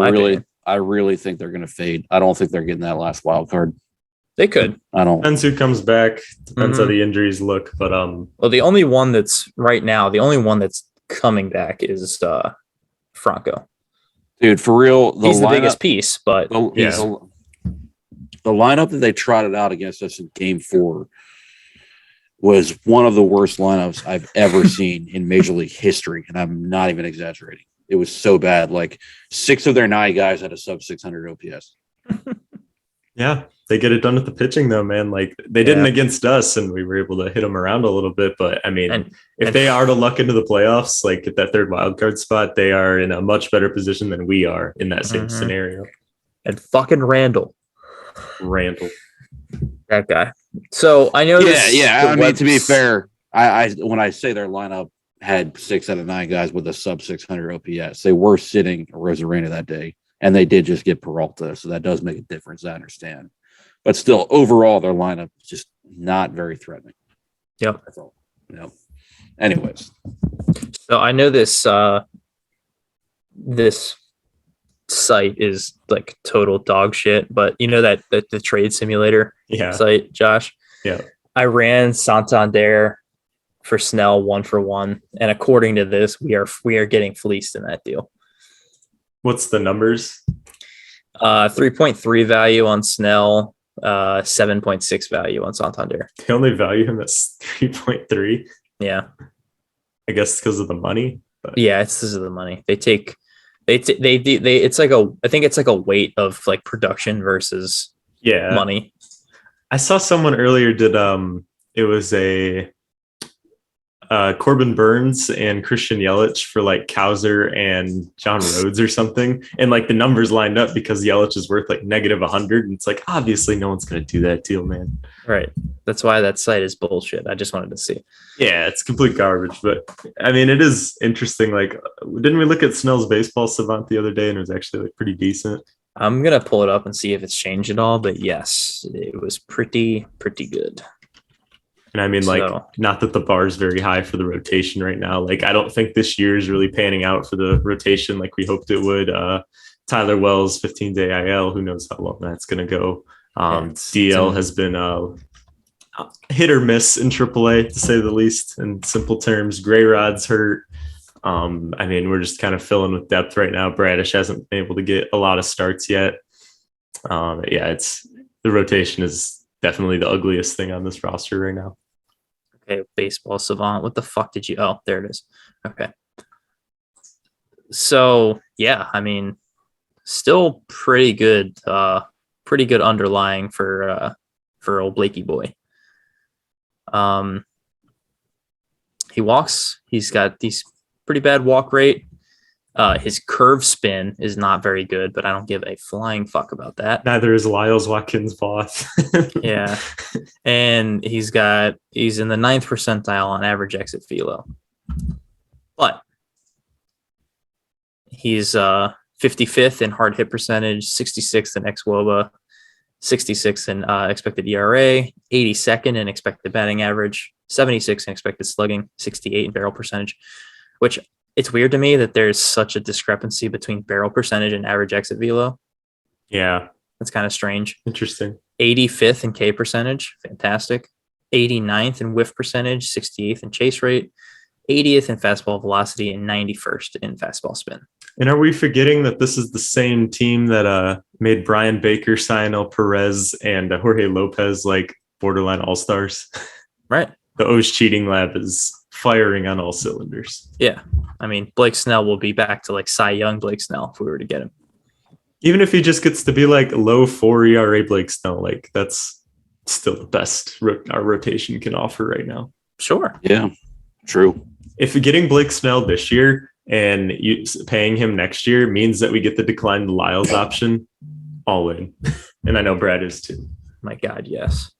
really think they're going to fade. I don't think they're getting that last wild card. They could. I don't. Depends who comes back. Depends how the injuries look. But well, the only one that's coming back is Franco. Dude, for real, He's the biggest piece, but the lineup that they trotted out against us in Game 4 was one of the worst lineups I've ever seen in Major League history, and I'm not even exaggerating. It was so bad. Like 6 of their 9 guys had a sub 600 OPS. yeah, they get it done with the pitching, though, man. Like they didn't against us, and we were able to hit them around a little bit. But I mean, if they are to luck into the playoffs, like at that third wild card spot, they are in a much better position than we are in that same scenario. And fucking Randall, that guy. So I know. I mean, to be fair, I when I say their lineup had 6 out of 9 guys with a sub 600 OPS, they were sitting Rosarena that day, and they did just get Peralta, so that does make a difference. I understand, but still, overall, their lineup is just not very threatening. Yep. That's all. Anyways, so I know this this site is like total dog shit, but you know that the trade simulator site, Josh. Yeah. I ran Santander for Snell 1-for-1, and according to this, we are getting fleeced in that deal. What's the numbers? 3.3 value on Snell, 7.6 value on Santander. They only value him at 3.3. Yeah. I guess because of the money. But. Yeah, it's because of the money. They it's like I think it's like a weight of like production versus money. I saw someone earlier did it was a Corbin Burns and Christian Yelich for like Kowser and John Rhodes or something, and like the numbers lined up because Yelich is worth like negative 100, and it's like obviously no one's gonna do that deal, man. Right. That's why that site is bullshit. I just wanted to see. Yeah, it's complete garbage, but I mean it is interesting. Like, didn't we look at Snell's baseball savant the other day, and it was actually like pretty decent? I'm gonna pull it up and see if it's changed at all, but yes, it was pretty good. And I mean, like, not that the bar is very high for the rotation right now. Like, I don't think this year is really panning out for the rotation like we hoped it would. Tyler Wells, 15-day IL. Who knows how long that's going to go. DL has been hit or miss in AAA, to say the least, in simple terms. Gray Rod's hurt. I mean, we're just kind of filling with depth right now. Bradish hasn't been able to get a lot of starts yet. The rotation is definitely the ugliest thing on this roster right now. Okay, baseball savant. What the fuck did you? Oh, there it is. Okay. So yeah, I mean, still pretty good underlying for old Blakey boy. He walks. He's got these pretty bad walk rate. His curve spin is not very good, but I don't give a flying fuck about that. Neither is Lyles Watkins Voth. Yeah. And he's in the 9th percentile on average exit velo. But he's 55th in hard hit percentage, 66th in xWOBA, 66th in expected ERA, 82nd in expected batting average, 76 in expected slugging, 68 in barrel percentage, which it's weird to me that there's such a discrepancy between barrel percentage and average exit velo. Yeah. That's kind of strange. Interesting. 85th in K percentage. Fantastic. 89th in whiff percentage, 68th in chase rate, 80th in fastball velocity, and 91st in fastball spin. And are we forgetting that this is the same team that made Brian Baker, Sionel Perez, and Jorge Lopez like borderline all-stars? Right. The O's cheating lab is firing on all cylinders. Yeah. I mean, Blake Snell will be back to like Cy Young Blake Snell if we were to get him. Even if he just gets to be like low 4 ERA Blake Snell, like that's still the best our rotation can offer right now. Sure. Yeah, true. If you're getting Blake Snell this year and you paying him next year means that we get the declined Lyles option, all in. And I know Brad is too. My God, yes.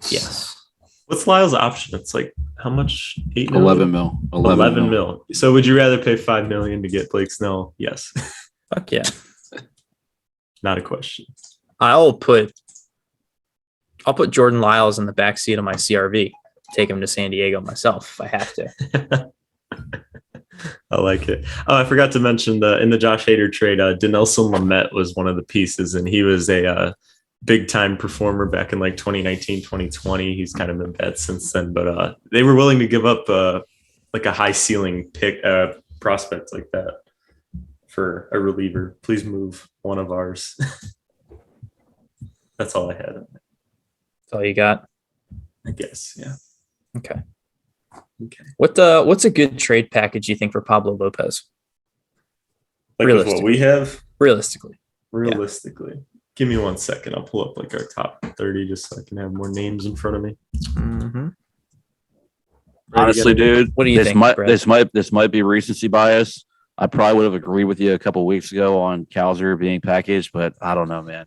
Yes. What's Lyle's option? It's like how much? 8 11 mil. 11 mil. So would you rather pay $5 million to get Blake Snell? Yes. Fuck yeah. Not a question. I'll put Jordan Lyles in the backseat of my CRV. Take him to San Diego myself if I have to. I like it. Oh, I forgot to mention in the Josh Hader trade, Dinelson Lamet was one of the pieces, and he was a big time performer back in like 2019, 2020. He's kind of been bad since then, but they were willing to give up like a high ceiling pick prospect like that for a reliever. Please move one of ours. That's all I had. That's all you got. I guess, yeah. Okay. What's a good trade package you think for Pablo Lopez? Like with what we have? Realistically. Give me 1 second. I'll pull up like our top 30 just so I can have more names in front of me. Mm-hmm. Honestly, dude, what do you think? This might be recency bias. I probably would have agreed with you a couple weeks ago on Kowser being packaged, but I don't know, man.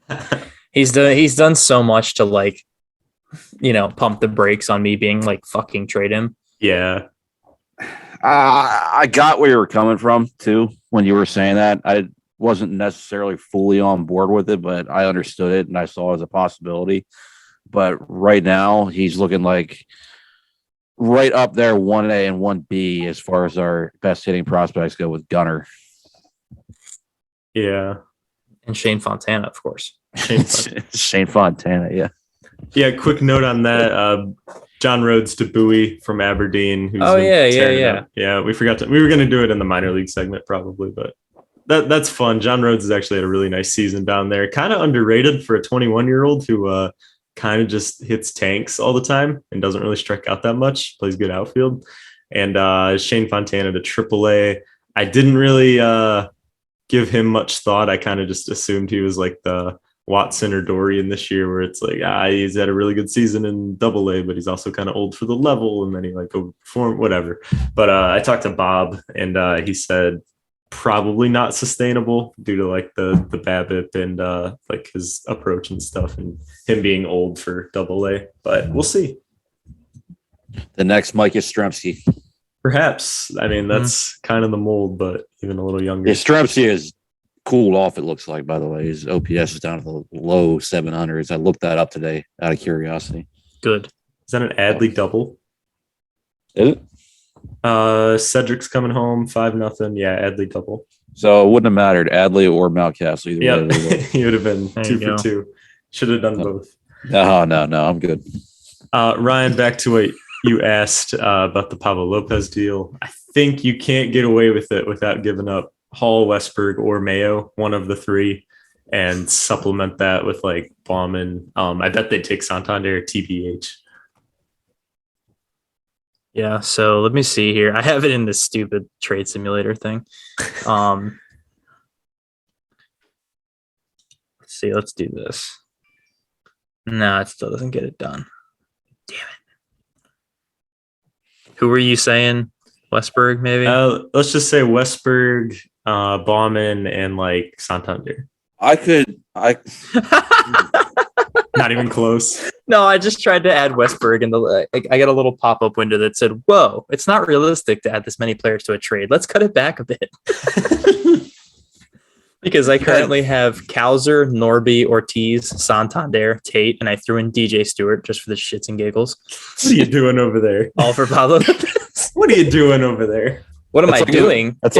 He's done so much to like, pump the brakes on me being like fucking trade him. Yeah. I got where you were coming from too when you were saying that. I wasn't necessarily fully on board with it, but I understood it and I saw it as a possibility. But right now, he's looking like right up there, 1A and 1B as far as our best hitting prospects go with Gunnar. Yeah. And Shane Fontana, of course. Shane Fontana, yeah. Yeah, quick note on that. John Rhodes to Bowie from Aberdeen. Who's Yeah, we forgot to. We were going to do it in the minor league segment probably, but that's fun. John Rhodes has actually had a really nice season down there. Kind of underrated for a 21-year-old who kind of just hits tanks all the time and doesn't really strike out that much. Plays good outfield. And Shane Fontana to AAA. I didn't really give him much thought. I kind of just assumed he was like the Watson or Dorian this year, where it's like he's had a really good season in AA, but he's also kind of old for the level, and then he like overperformed, whatever. But I talked to Bob, and he said probably not sustainable due to like the BABIP and like his approach and stuff, and him being old for AA. But we'll see. The next Mike Yastrzemski. Perhaps. I mean, that's kind of the mold, but even a little younger. Yastrzemski is cooled off, it looks like, by the way. His OPS is down to the low 700s. I looked that up today out of curiosity. Good. Is that an Adley double? Is it? Cedric's coming home 5-0. Yeah, Adley double. So it wouldn't have mattered, Adley or Mountcastle. Either way. He would have been 2 for 2. Should have done both. No, I'm good. Ryan, back to what you asked about the Pablo Lopez deal. I think you can't get away with it without giving up Hall, Westberg, or Mayo, one of the three, and supplement that with like Bauman. I bet they'd take Santander TBH. Yeah, so let me see here. I have it in this stupid trade simulator thing. Let's see. Let's do this. No, it still doesn't get it done. Damn it. Who were you saying? Westberg, maybe? Let's just say Westberg, Bauman, and like Santander. I Not even close. No, I just tried to add Westberg, and I got a little pop-up window that said, "Whoa, it's not realistic to add this many players to a trade. Let's cut it back a bit." Because I currently have Kowser, Norby, Ortiz, Santander, Tate, and I threw in DJ Stewart just for the shits and giggles. What are you doing over there? All for Pablo. What are you doing over there? What am I doing? That's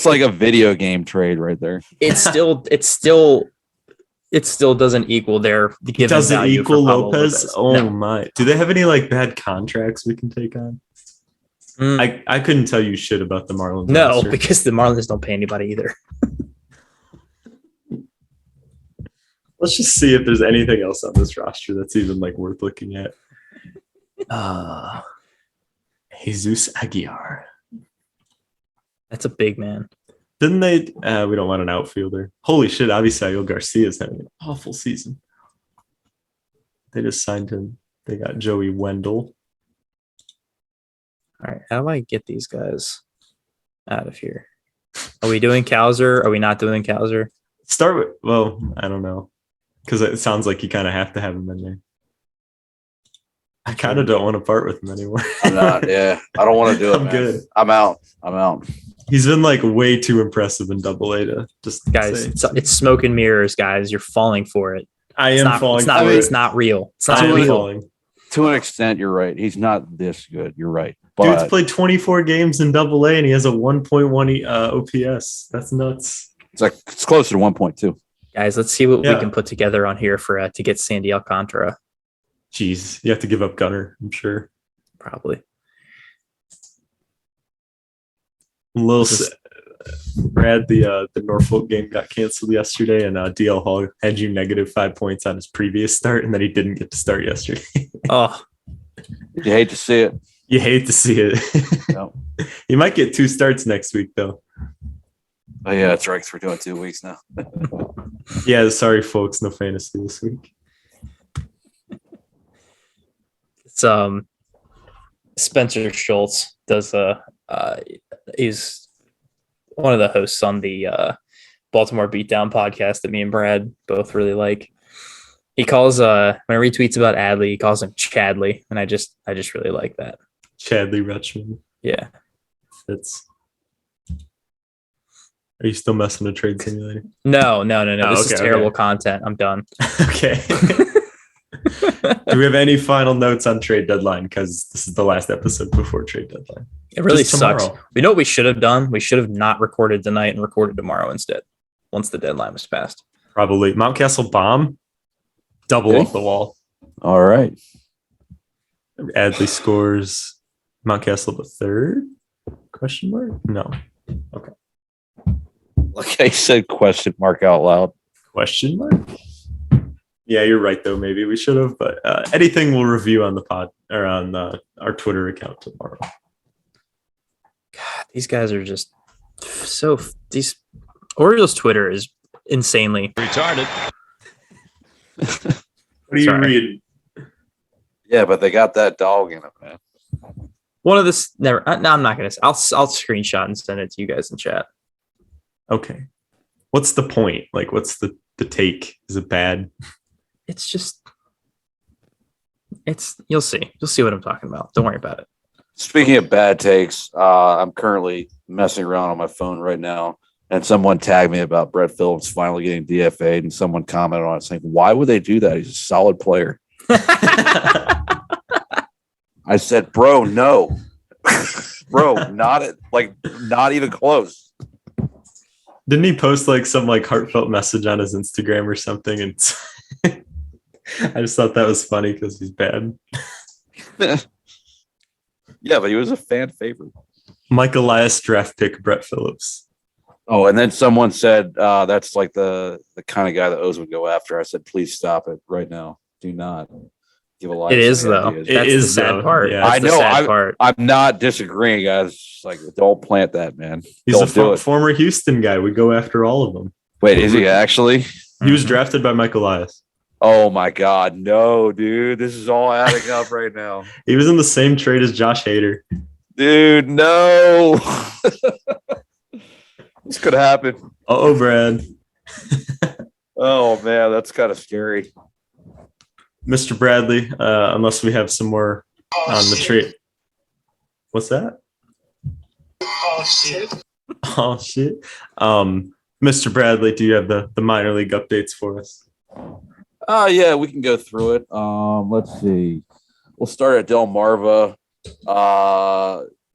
like a video game trade right there. It still doesn't equal their given doesn't value equal for Pablo Lopez. Oh no. My! Do they have any like bad contracts we can take on? I couldn't tell you shit about the Marlins. No, roster. because the Marlins don't pay anybody either. Let's just see if there's anything else on this roster that's even like worth looking at. Jesus Aguiar. That's a big man. Didn't they? We don't want an outfielder. Holy shit! Avisail Garcia is having an awful season. They just signed him. They got Joey Wendell. All right, how do I get these guys out of here? Are we doing Kowser? Are we not doing Kowser? Start with, well, I don't know, because it sounds like you kind of have to have him in there. I kind of don't want to part with him anymore. I'm not. Yeah, I don't want to do it. I'm good. I'm out. He's been like way too impressive in AA to just guys. say. It's smoke and mirrors, guys. You're falling for it. I am falling. It's not real. It's not real. Falling. To an extent, you're right. He's not this good. You're right. Dude's played 24 games in Double A, and he has a 1.1 OPS. That's nuts. It's closer to 1.2. Guys, let's see what we can put together on here for to get Sandy Alcantara. Jeez, you have to give up Gunner, I'm sure. Probably. Brad, the Norfolk game got canceled yesterday, and DL Hall had you negative 5 points on his previous start, and then he didn't get to start yesterday. Oh, You hate to see it. You hate to see it. No. He might get 2 starts next week, though. Oh, yeah, that's right, 'cause we're doing 2 weeks now. Yeah, sorry, folks. No fantasy this week. it's Spencer Schultz does he's one of the hosts on the Baltimore Beatdown podcast that me and Brad both really like. He calls when I retweets about Adley, he calls him Chadley, and I just really like that. Chadley Rutschman. Yeah. Are you still messing with Trade Simulator? No. This is terrible content. I'm done. Okay. Do we have any final notes on trade deadline? Because this is the last episode before trade deadline. It really sucks. We know what we should have done. We should have not recorded tonight and recorded tomorrow instead, once the deadline was passed. Probably. Mountcastle bomb. Double off the wall. All right. Adley scores. Mountcastle the third? Question mark? No. Okay. Like I said, question mark out loud. Question mark? Yeah, you're right, though. Maybe we should have, but anything we'll review on the pod or on our Twitter account tomorrow. God, these guys are just these Orioles Twitter is insanely Retarded. What are you reading? Yeah, but they got that dog in it, man. one of this. Never. No, I'm not gonna. I'll screenshot and send it to you guys in chat. Okay. What's the point? Like, what's the take? Is it bad? It's just. You'll see. You'll see what I'm talking about. Don't worry about it. Speaking of bad takes, I'm currently messing around on my phone right now, and someone tagged me about Brett Phillips finally getting DFA'd, and someone commented on it saying, "Why would they do that? He's a solid player." I said, "Bro, no, bro, not even close." Didn't he post like some like heartfelt message on his Instagram or something? And I just thought that was funny because he's bad. Yeah, but he was a fan favorite. Mike Elias draft pick Brett Phillips. Oh, and then someone said that's like the kind of guy that O's would go after. I said, please stop it right now. Do not give Elias. It is though. Ideas. That's the sad part. Yeah, I know. Part. I'm not disagreeing, guys. Like, don't plant that, man. He's don't a former Houston guy. We go after all of them. Wait, is he actually? He was drafted by Mike Elias. Oh my God, no, dude! This is all adding up right now. He was in the same trade as Josh Hader. Dude, no. This could happen. Oh, Brad. Oh man, that's kind of scary. Mr. Bradley, unless we have some more on the trade. What's that? Oh, shit. Oh, shit. Mr. Bradley, do you have the minor league updates for us? Yeah, we can go through it. Let's see. We'll start at Delmarva.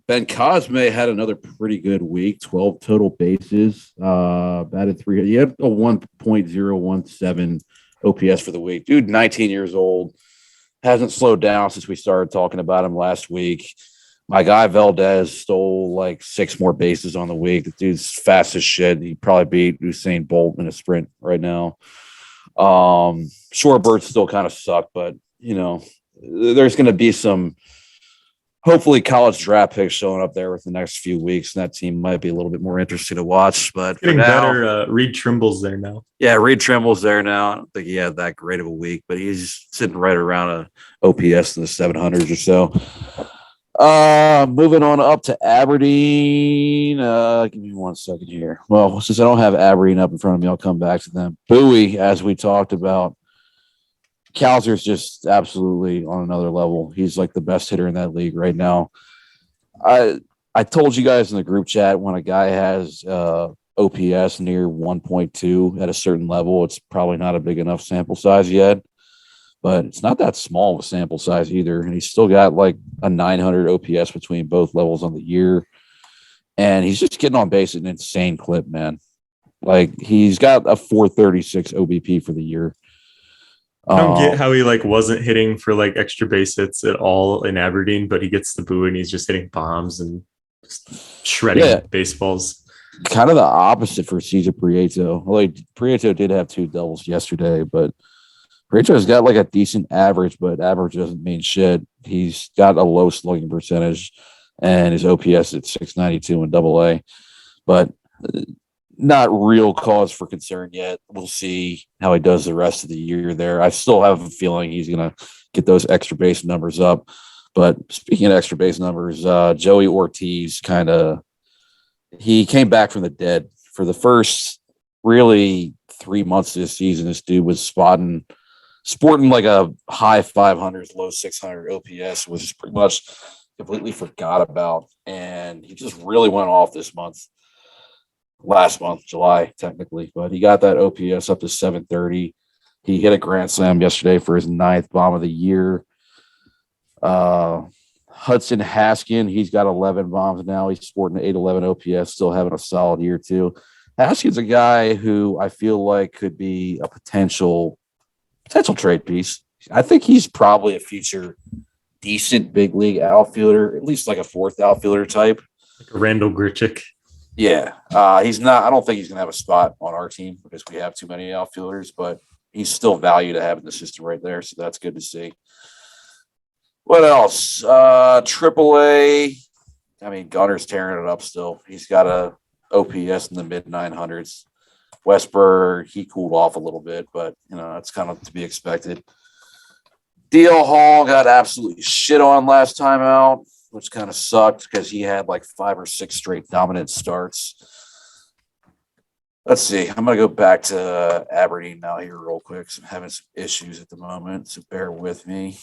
Ben Cosme had another pretty good week, 12 total bases, batted 3. He had a 1.017 OPS for the week. Dude, 19 years old, hasn't slowed down since we started talking about him last week. My guy Valdez stole like 6 more bases on the week. The dude's fast as shit. He probably beat Usain Bolt in a sprint right now. Shorebirds still kind of suck, but you know, there's going to be some hopefully college draft picks showing up there within the next few weeks, and that team might be a little bit more interesting to watch. But Getting better. Reed Trimble's there now. Yeah, Reed Trimble's there now. I don't think he had that great of a week, but he's sitting right around a OPS in the 700s or so. Moving on up to Aberdeen. Give me 1 second here. Well, since I don't have Aberdeen up in front of me, I'll come back to them. Bowie, as we talked about, Kowser's just absolutely on another level. He's like the best hitter in that league right now. I told you guys in the group chat, when a guy has OPS near 1.2 at a certain level, it's probably not a big enough sample size yet. but it's not that small of a sample size either. And he's still got like a 900 OPS between both levels on the year. And he's just getting on base at an insane clip, man. Like he's got a 436 OBP for the year. I don't get how he like wasn't hitting for like extra base hits at all in Aberdeen, but he gets the boo and he's just hitting bombs and just shredding baseballs. Kind of the opposite for Cesar Prieto. Like Prieto did have 2 doubles yesterday, but Prieto's got like a decent average, but average doesn't mean shit. He's got a low slugging percentage, and his OPS at 692 in AA, but not real cause for concern yet. We'll see how he does the rest of the year there. I still have a feeling he's going to get those extra base numbers up. But speaking of extra base numbers, Joey Ortiz he came back from the dead for the first really 3 months of this season. This dude was sporting like a high 500s, low 600 OPS, which is pretty much completely forgot about. And he just really went off last month, July, technically. But he got that OPS up to 730. He hit a grand slam yesterday for his 9th bomb of the year. Hudson Haskin, he's got 11 bombs now. He's sporting an 811 OPS, still having a solid year too. Haskin's a guy who I feel like could be a potential trade piece. I think he's probably a future decent big league outfielder, at least like a 4th outfielder type. Like Randall Grichuk. Yeah. He's not, I don't think he's going to have a spot on our team because we have too many outfielders, but he's still value to have in the system right there. So that's good to see. What else? AAA. I mean, Gunner's tearing it up still. He's got a OPS in the mid 900s. Westberg, he cooled off a little bit, but that's kind of to be expected. DL Hall got absolutely shit on last time out, which kind of sucked because he had like 5 or 6 straight dominant starts. Let's see. I'm going to go back to Aberdeen now here real quick. I'm having some issues at the moment, so bear with me.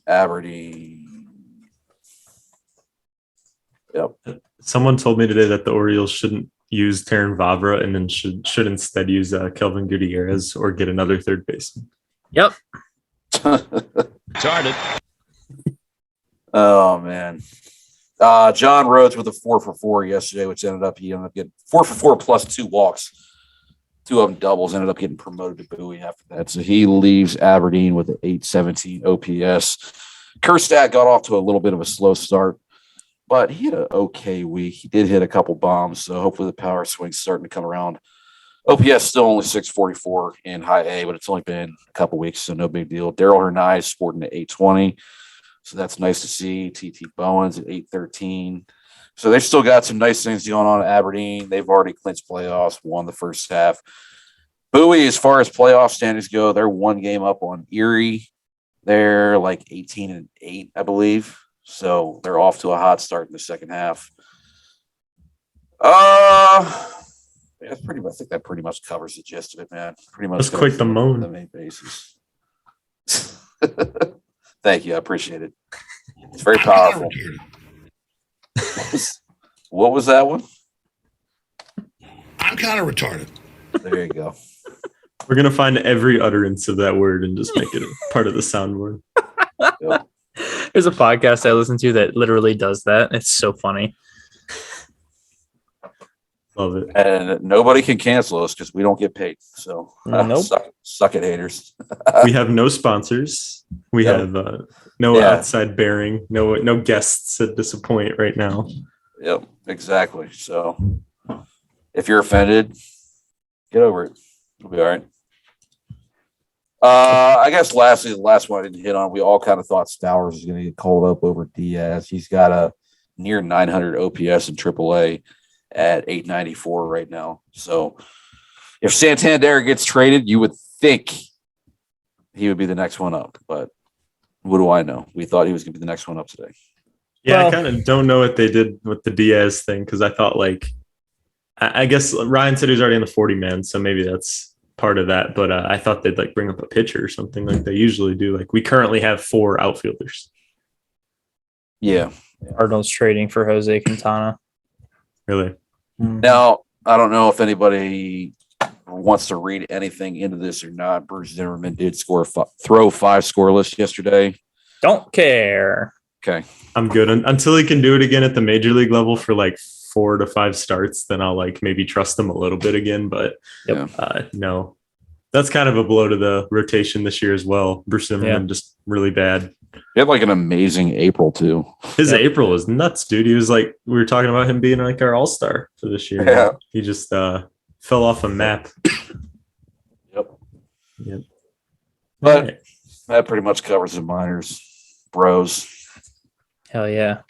Aberdeen. Yep. Someone told me today that the Orioles shouldn't use Terran Vavra and then should instead use Kelvin Gutierrez or get another third baseman. Yep. Started. Oh, man. John Rhodes with a 4 for 4 yesterday, which he ended up getting 4 for 4 plus 2 walks. 2 of them doubles, ended up getting promoted to Bowie after that. So he leaves Aberdeen with an 817 OPS. Kerstad got off to a little bit of a slow start, but he had an okay week. He did hit a couple bombs, so hopefully the power swing's starting to come around. OPS still only 644 in high A, but it's only been a couple weeks, so no big deal. Daryl Hernai sporting at 820, so that's nice to see. TT Bowens at 813. So they've still got some nice things going on at Aberdeen. They've already clinched playoffs, won the first half. Bowie, as far as playoff standings go, they're 1 game up on Erie. They're like 18-8, I believe. So they're off to a hot start in the second half. That's pretty much. I think that pretty much covers the gist of it, man. Pretty much. That's quite the moan. The main basis. Thank you, I appreciate it. It's very powerful. What was that one? I'm kind of retarded. There you go. We're going to find every utterance of that word and just make it part of the soundboard. Yep. There's a podcast I listen to that literally does that. It's so funny. Love it. And nobody can cancel us because we don't get paid. So Nope. suck it, haters. We have no sponsors. We have no outside bearing. No guests to disappoint right now. Yep, exactly. So if you're offended, get over it. It'll be all right. I guess lastly, the last one I didn't hit on, we all kind of thought Stowers was going to get called up over Diaz. He's got a near 900 OPS in AAA at 894 right now. So if Santander gets traded, you would think he would be the next one up. But what do I know? We thought he was going to be the next one up today. Yeah, Well, I kind of don't know what they did with the Diaz thing because I thought I guess Ryan said he was already in the 40-man, so maybe that's part of that. But I thought they'd bring up a pitcher or something like they usually do. We currently have 4 outfielders. Yeah. Cardinals trading for Jose Quintana. Really? Now, I don't know if anybody wants to read anything into this or not, Bruce Zimmerman did throw 5 scoreless yesterday. Don't care. Okay. I'm good until he can do it again at the major league level for like 4 to 5 starts. Then I'll like maybe trust him a little bit again. But no, that's kind of a blow to the rotation this year as well. Bruce Zimmerman just really bad. He had like an amazing April too. His April was nuts, dude. He was like, we were talking about him being like our all-star for this year. Yeah. He just fell off a map. Yep. But that pretty much covers the minors, bros. Hell yeah.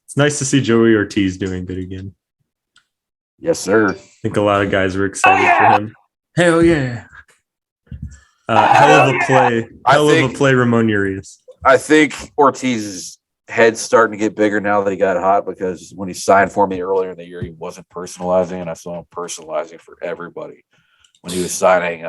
It's nice to see Joey Ortiz doing good again. Yes, sir. I think a lot of guys were excited for him. Hell yeah. Hell of a play, Ramon Urias. I think Ortiz's head's starting to get bigger now that he got hot, because when he signed for me earlier in the year, he wasn't personalizing, and I saw him personalizing for everybody when he was signing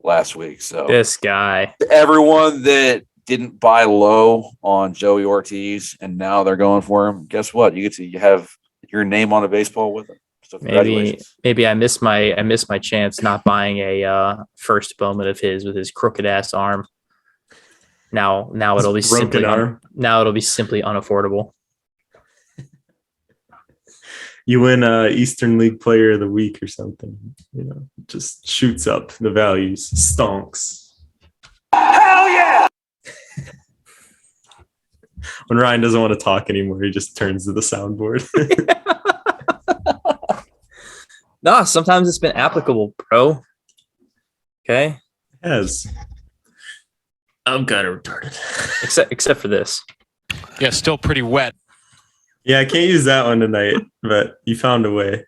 last week. So this guy, everyone that didn't buy low on Joey Ortiz and now they're going for him, guess what? You get to have your name on a baseball with him. So maybe I missed my chance not buying a first Bowman of his with his crooked ass arm. Now it'll be simply unaffordable. You win Eastern League Player of the Week or something, just shoots up the values. Stonks. Hell yeah! When Ryan doesn't want to talk anymore, he just turns to the soundboard. No, sometimes it's been applicable, bro. Okay. It has. I'm kind of retarded. Except for this. Yeah, still pretty wet. Yeah, I can't use that one tonight, but you found a way.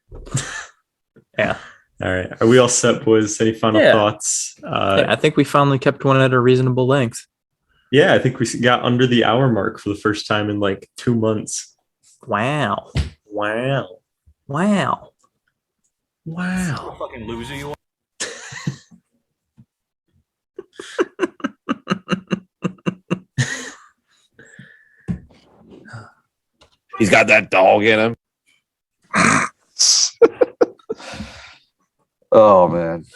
Yeah. All right. Are we all set, boys? Any final thoughts? I think we finally kept one at a reasonable length. Yeah, I think we got under the hour mark for the first time in like 2 months. Wow. Fucking loser you are. He's got that dog in him. Oh, man.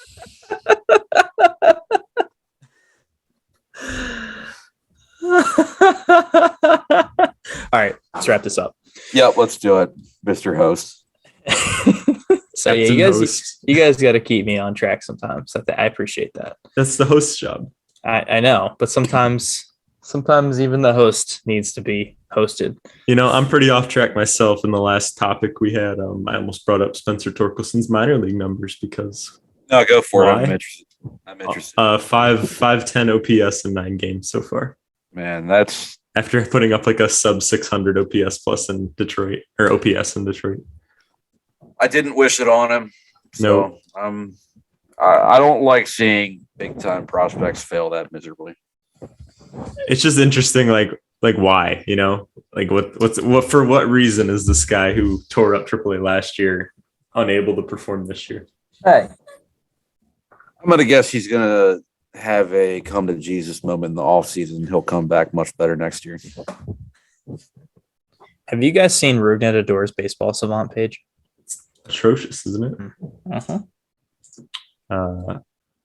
All right, let's wrap this up. Yep, let's do it, Mr. Host. So yeah, you guys got to keep me on track sometimes. I appreciate that. That's the host's job. I know, but sometimes even the host needs to be hosted. I'm pretty off track myself. In the last topic we had, I almost brought up Spencer Torkelson's minor league numbers because. No, go for it. Why? I'm interested. 510 OPS in 9 games so far. Man, that's after putting up like a sub 600 OPS plus in Detroit, or OPS in Detroit. I didn't wish it on him. So I don't like seeing big time prospects fail that miserably. It's just interesting, like why, like what for what reason is this guy who tore up AAA last year unable to perform this year? Hey, I'm gonna guess he's gonna have a come to Jesus moment in the offseason. He'll come back much better next year. Have you guys seen Rugnet Adores Baseball Savant page? It's atrocious, isn't it? Uh-huh.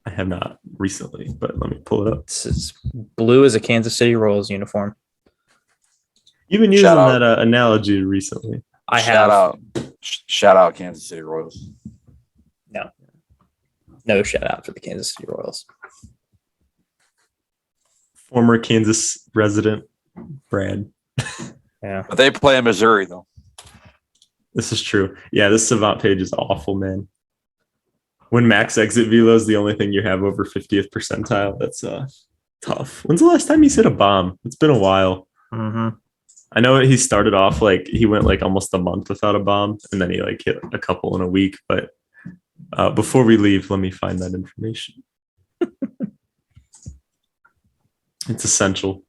I have not recently, but let me pull it up. This is blue as a Kansas City Royals uniform. You've been using that analogy recently. I have. Shout out Kansas City Royals. No shout out for the Kansas City Royals. Former Kansas resident, Brad. Yeah. But they play in Missouri, though. This is true. Yeah, this Savant page is awful, man. When max exit velo is the only thing you have over 50th percentile, that's tough. When's the last time he's hit a bomb? It's been a while. Mm-hmm. I know he started off like he went like almost a month without a bomb, and then he like hit a couple in a week. But before we leave, let me find that information. It's essential.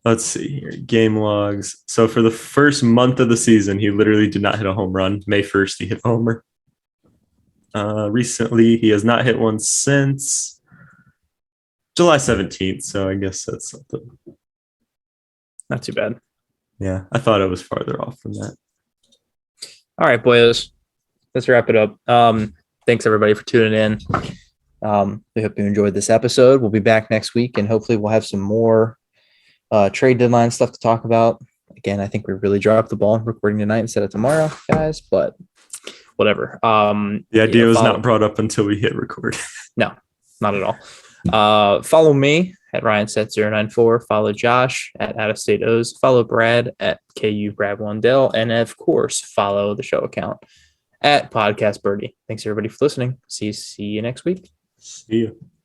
Let's see here. Game logs. So for the first month of the season, he literally did not hit a home run. May 1st, he hit a homer. Recently, he has not hit one since July 17th. So I guess that's something. Not too bad. Yeah, I thought it was farther off from that. All right, boys. Let's wrap it up. thanks everybody for tuning in. We hope you enjoyed this episode. We'll be back next week, and hopefully we'll have some more trade deadline stuff to talk about. Again, I think we really dropped the ball recording tonight instead of tomorrow, guys, but whatever. The idea was not brought up until we hit record. No, not at all. Follow me at RyanSet094. Follow Josh at Out of State O's. Follow Brad at KU Brad Wandell. And of course, follow the show account at Podcast Birdie. Thanks everybody for listening. See you next week. See you.